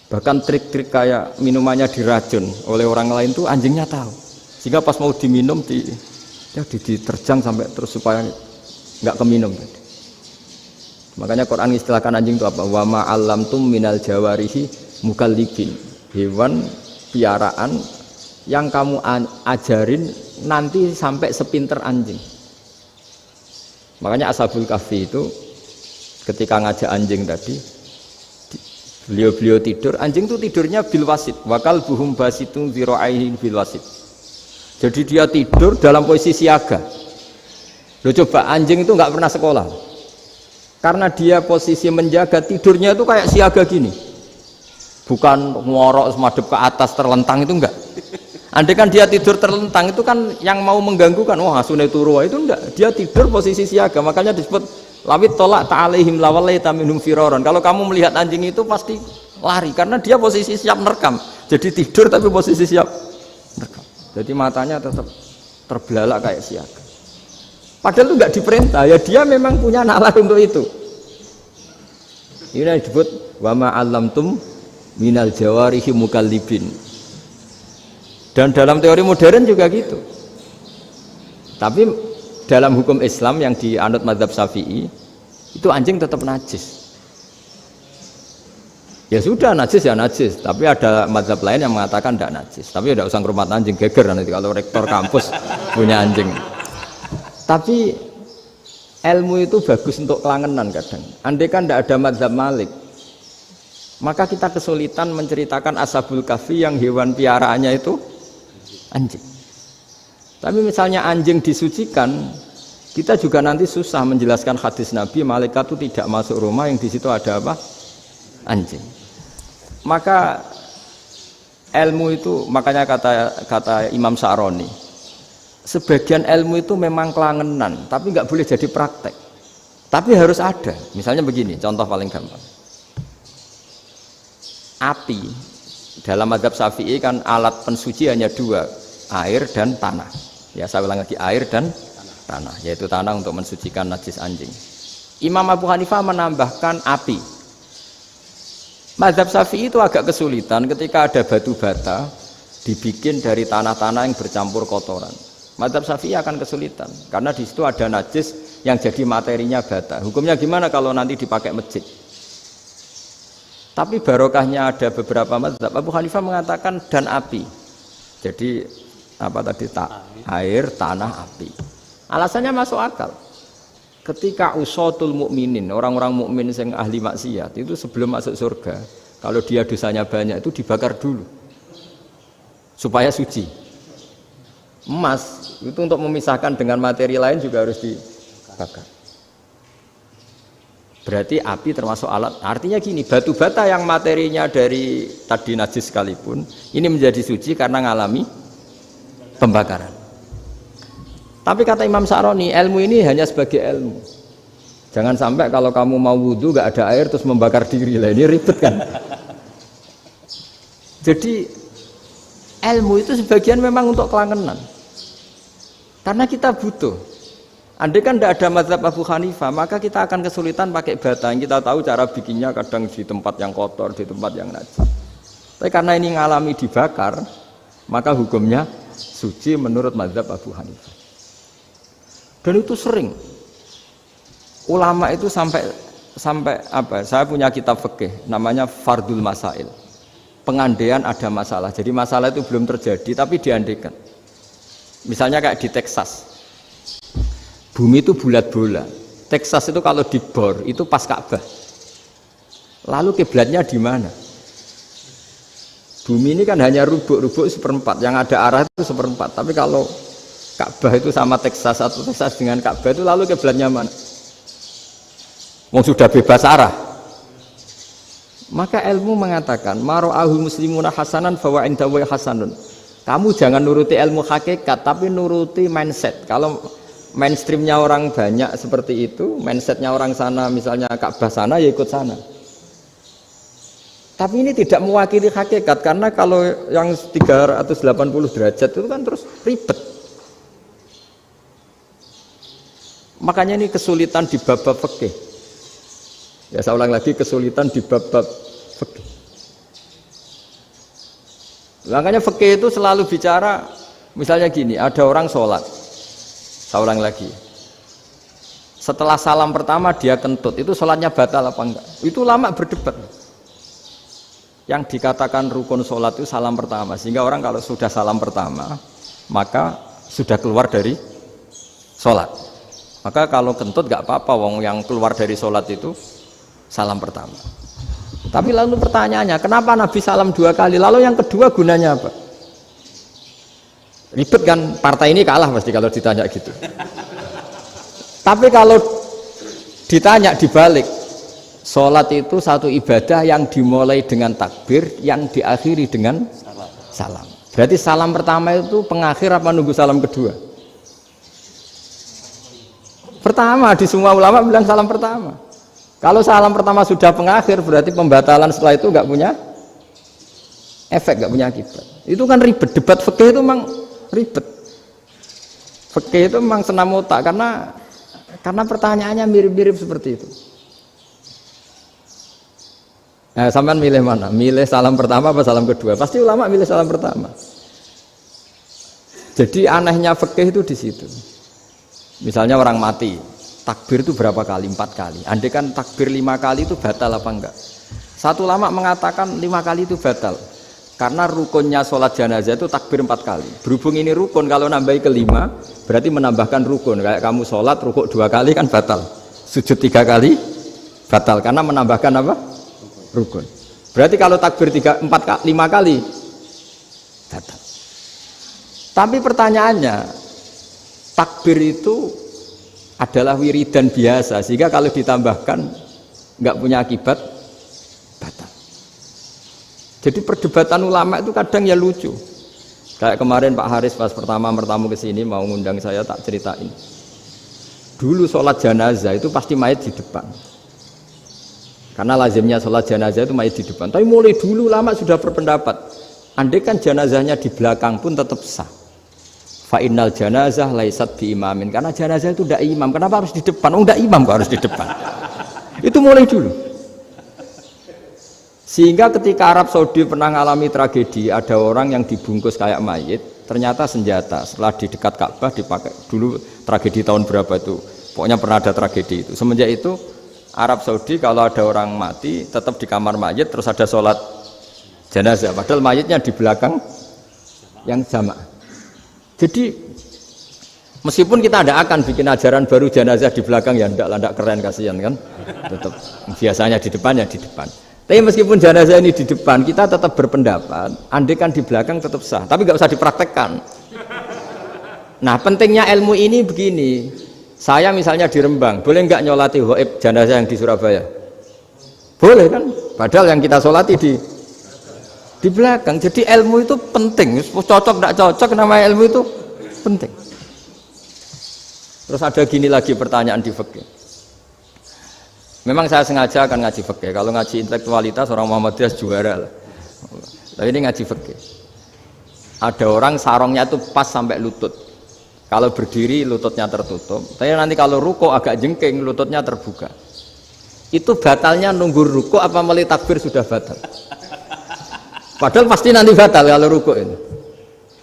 Bahkan trik-trik kayak minumannya diracun oleh orang lain itu anjingnya tahu. Sehingga pas mau diminum diterjang sampai terus supaya nggak keminum. Makanya Quran istilahkan anjing itu apa? Wa ma 'allamtum minal jawarihi mukallibin. Hewan piaraan yang kamu ajarin nanti sampai sepinter anjing. Makanya Ashabul Kahfi itu ketika ngajak anjing tadi, beliau tidur, anjing itu tidurnya bil wasit, wakal buhum basitun zira'aihi bil wasit. Jadi dia tidur dalam posisi siaga. Loh coba anjing itu nggak pernah sekolah, karena dia posisi menjaga, tidurnya itu kayak siaga gini. Bukan ngorok semadep ke atas terlentang, itu enggak. Andai kan dia tidur terlentang itu kan yang mau mengganggu kan, wah sunai turu, itu enggak. Dia tidur posisi siaga, makanya disebut lawit tolak ta'alaihim lawalaita minhum firoron. Kalau kamu melihat anjing itu pasti lari karena dia posisi siap merekam. Jadi tidur tapi posisi siap merekam. Jadi matanya tetap terbelalak kayak siaga. Padahal itu enggak diperintah, ya dia memang punya nalar untuk itu. Ini yang disebut wa ma 'allamtum minal jawarihi mukallibin. Dan dalam teori modern juga gitu. Tapi dalam hukum Islam yang dianut mazhab Syafi'i itu anjing tetap najis. Ya sudah najis ya najis, tapi ada mazhab lain yang mengatakan tidak najis. Tapi tidak usah ngurmat anjing, geger nanti kalau rektor kampus punya anjing. Tapi ilmu itu bagus untuk kelangenan kadang. Andai kan tidak ada mazhab Malik, maka kita kesulitan menceritakan Ashabul Kahfi yang hewan piaraannya itu anjing. Tapi misalnya anjing disucikan, kita juga nanti susah menjelaskan hadis Nabi malaikat itu tidak masuk rumah yang di situ ada apa? Anjing. Maka ilmu itu makanya kata Imam Sa'roni, sebagian ilmu itu memang kelangenan, tapi nggak boleh jadi praktek. Tapi harus ada. Misalnya begini, contoh paling gampang. Api dalam mazhab Syafi'i kan alat pensuci hanya dua, air dan tanah. Ya saya ulang lagi, air dan tanah, yaitu tanah untuk mensucikan najis anjing. Imam Abu Hanifah menambahkan api. Mazhab Syafi'i itu agak kesulitan ketika ada batu bata dibikin dari tanah-tanah yang bercampur kotoran. Mazhab Syafi'i akan kesulitan karena di situ ada najis yang jadi materinya bata. Hukumnya gimana kalau nanti dipakai masjid? Tapi barokahnya ada beberapa mazhab. Abu Hanifah mengatakan dan api. Jadi apa tadi air, tanah, api. Alasannya masuk akal. Ketika usatul mukminin, orang-orang mukmin yang ahli maksiat itu sebelum masuk surga, kalau dia dosanya banyak itu dibakar dulu supaya suci. Emas itu untuk memisahkan dengan materi lain juga harus dibakar. Berarti api termasuk alat. Artinya gini, batu bata yang materinya dari tadi najis sekalipun ini menjadi suci karena mengalami pembakaran. Tapi kata Imam Sa'roni, ilmu ini hanya sebagai ilmu. Jangan sampai kalau kamu mau wudhu gak ada air terus membakar diri lah, ini ribet kan. Jadi ilmu itu sebagian memang untuk kelangenan. Karena kita butuh. Andai kan tidak ada mazhab Abu Hanifah, maka kita akan kesulitan pakai bata. Kita tahu cara bikinnya kadang di tempat yang kotor, di tempat yang najis. Tapi karena ini ngalami dibakar, maka hukumnya suci menurut mazhab Abu Hanifah. Dan itu sering. Ulama itu sampai apa? Saya punya kitab fikih namanya Fardul Masail. Pengandaian ada masalah. Jadi masalah itu belum terjadi tapi diandaikan. Misalnya kayak di Texas. Bumi itu bulat bola. Texas itu kalau dibor itu pas Ka'bah. Lalu kiblatnya di mana? Bumi ini kan hanya rubuk-rubuk seperempat, yang ada arah itu seperempat. Tapi kalau Ka'bah itu sama Texas atau Texas dengan Ka'bah itu lalu kiblatnya mana? Mau sudah bebas arah. Maka ilmu mengatakan maro'ahul muslimuna hasanan fawa indawa hasanun. Kamu jangan nuruti ilmu hakikat tapi nuruti mindset. Kalau mainstreamnya orang banyak seperti itu, mindsetnya orang sana misalnya Ka'bah sana ya ikut sana. Tapi ini tidak mewakili hakikat karena kalau yang 380 derajat itu kan terus ribet. Makanya ini kesulitan di bab-bab fikih. Ya saya ulang lagi, kesulitan di bab-bab fikih. Makanya fikih itu selalu bicara misalnya gini, ada orang sholat. Saya ulang lagi. Setelah salam pertama dia kentut, itu sholatnya batal apa enggak? Itu lama berdebat. Yang dikatakan rukun sholat itu salam pertama, sehingga orang kalau sudah salam pertama, maka sudah keluar dari sholat. Maka kalau kentut enggak apa-apa, wong yang keluar dari sholat itu salam pertama. Tapi lalu pertanyaannya, kenapa Nabi salam 2 kali? Lalu yang kedua gunanya apa? Ribet kan, partai ini kalah pasti kalau ditanya gitu. Tapi kalau ditanya dibalik, sholat itu satu ibadah yang dimulai dengan takbir, yang diakhiri dengan salam. Berarti salam pertama itu pengakhir apa nunggu salam kedua? Pertama, di semua ulama bilang salam pertama. Kalau salam pertama sudah pengakhir, berarti pembatalan setelah itu nggak punya efek, nggak punya akibat. Itu kan ribet, debat fikih itu memang ribet. Fikih itu memang senam otak karena pertanyaannya mirip-mirip seperti itu. Nah, sampean milih mana? Milih salam pertama apa salam kedua? Pasti ulama milih salam pertama. Jadi anehnya fikih itu di situ. Misalnya orang mati, takbir itu berapa kali? 4 kali. Andai kan takbir 5 kali itu batal apa enggak? Satu ulama mengatakan 5 kali itu batal. Karena rukunnya sholat jenazah itu takbir 4 kali. Berhubung ini rukun, kalau nambahi ke 5 berarti menambahkan rukun. Kayak kamu sholat rukuk 2 kali kan batal, sujud 3 kali batal karena menambahkan apa? Rukun. Berarti kalau takbir 5 kali batal. Tapi pertanyaannya, takbir itu adalah wiridan biasa, sehingga kalau ditambahkan nggak punya akibat batal. Jadi perdebatan ulama itu kadang ya lucu. Kayak kemarin Pak Haris pas pertama bertamu ke sini mau ngundang saya, tak ceritain. Dulu sholat jenazah itu pasti mayit di depan. Karena lazimnya sholat jenazah itu mayit di depan. Tapi mulai dulu ulama sudah berpendapat, andai kan jenazahnya di belakang pun tetap sah. Fa innal janazah laisat bi imamin. Karena jenazah itu tidak imam. Kenapa harus di depan? Oh, tidak imam kok harus di depan. Itu mulai dulu. Sehingga ketika Arab Saudi pernah mengalami tragedi, ada orang yang dibungkus kayak mayit, ternyata senjata. Setelah di dekat Ka'bah dipakai. Dulu tragedi tahun berapa itu? Pokoknya pernah ada tragedi itu. Semenjak itu Arab Saudi kalau ada orang mati tetap di kamar mayit, terus ada sholat jenazah. Padahal mayitnya di belakang yang jamaah. Jadi meskipun kita tidak akan bikin ajaran baru jenazah di belakang, ya tidak keren, kasihan kan. Tetap biasanya di depan ya di depan. Tapi meskipun jenazah ini di depan, kita tetap berpendapat, andai kan di belakang tetap sah, tapi nggak usah dipraktekkan. Nah, pentingnya ilmu ini begini. Saya misalnya di Rembang, boleh nggak nyolati ghaib jenazah yang di Surabaya? Boleh kan? Padahal yang kita solati di belakang. Jadi ilmu itu penting. Cocok tidak cocok, namanya ilmu itu penting. Terus ada gini lagi pertanyaan di fikih. Memang saya sengaja akan ngaji fikih. Kalau ngaji intelektualitas orang Muhammadiyah juara lah. Tapi ini ngaji fikih. Ada orang sarongnya itu pas sampai lutut. Kalau berdiri lututnya tertutup. Tapi nanti kalau ruko agak jengking lututnya terbuka. Itu batalnya nunggu ruko apa mulai takbir sudah batal? Padahal pasti nanti batal kalau ruko ini.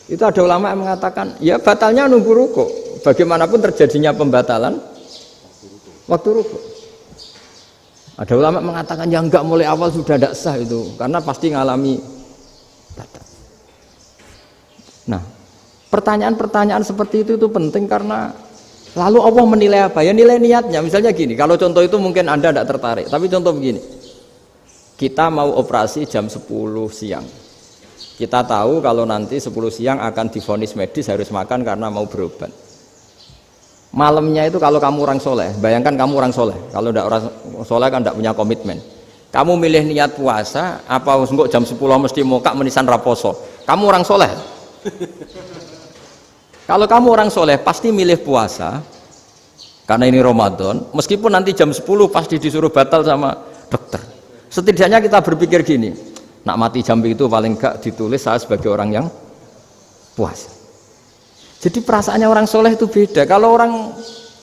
Itu ada ulama yang mengatakan, ya batalnya nunggu ruko. Bagaimanapun terjadinya pembatalan waktu ruko. Ada ulama mengatakan yang enggak mulai awal sudah tidak sah itu, karena pasti ngalami batal. Nah, pertanyaan-pertanyaan seperti itu penting karena lalu Allah menilai apa? Ya nilai niatnya. Misalnya gini, kalau contoh itu mungkin Anda tidak tertarik, tapi contoh begini. Kita mau operasi jam 10 siang. Kita tahu kalau nanti 10 siang akan divonis medis harus makan karena mau berobat. Malamnya itu kalau kamu orang soleh, bayangkan kamu orang soleh. Kalau tidak orang soleh kan tidak punya komitmen. Kamu milih niat puasa, apa enggak jam 10 mesti mokak menisan raposo. Kamu orang soleh. Kalau kamu orang soleh pasti milih puasa karena ini Ramadan. Meskipun nanti jam 10 pasti disuruh batal sama dokter. Setidaknya kita berpikir gini, nak mati jam itu paling enggak ditulis saya sebagai orang yang puasa. Jadi perasaannya orang soleh itu beda. Kalau orang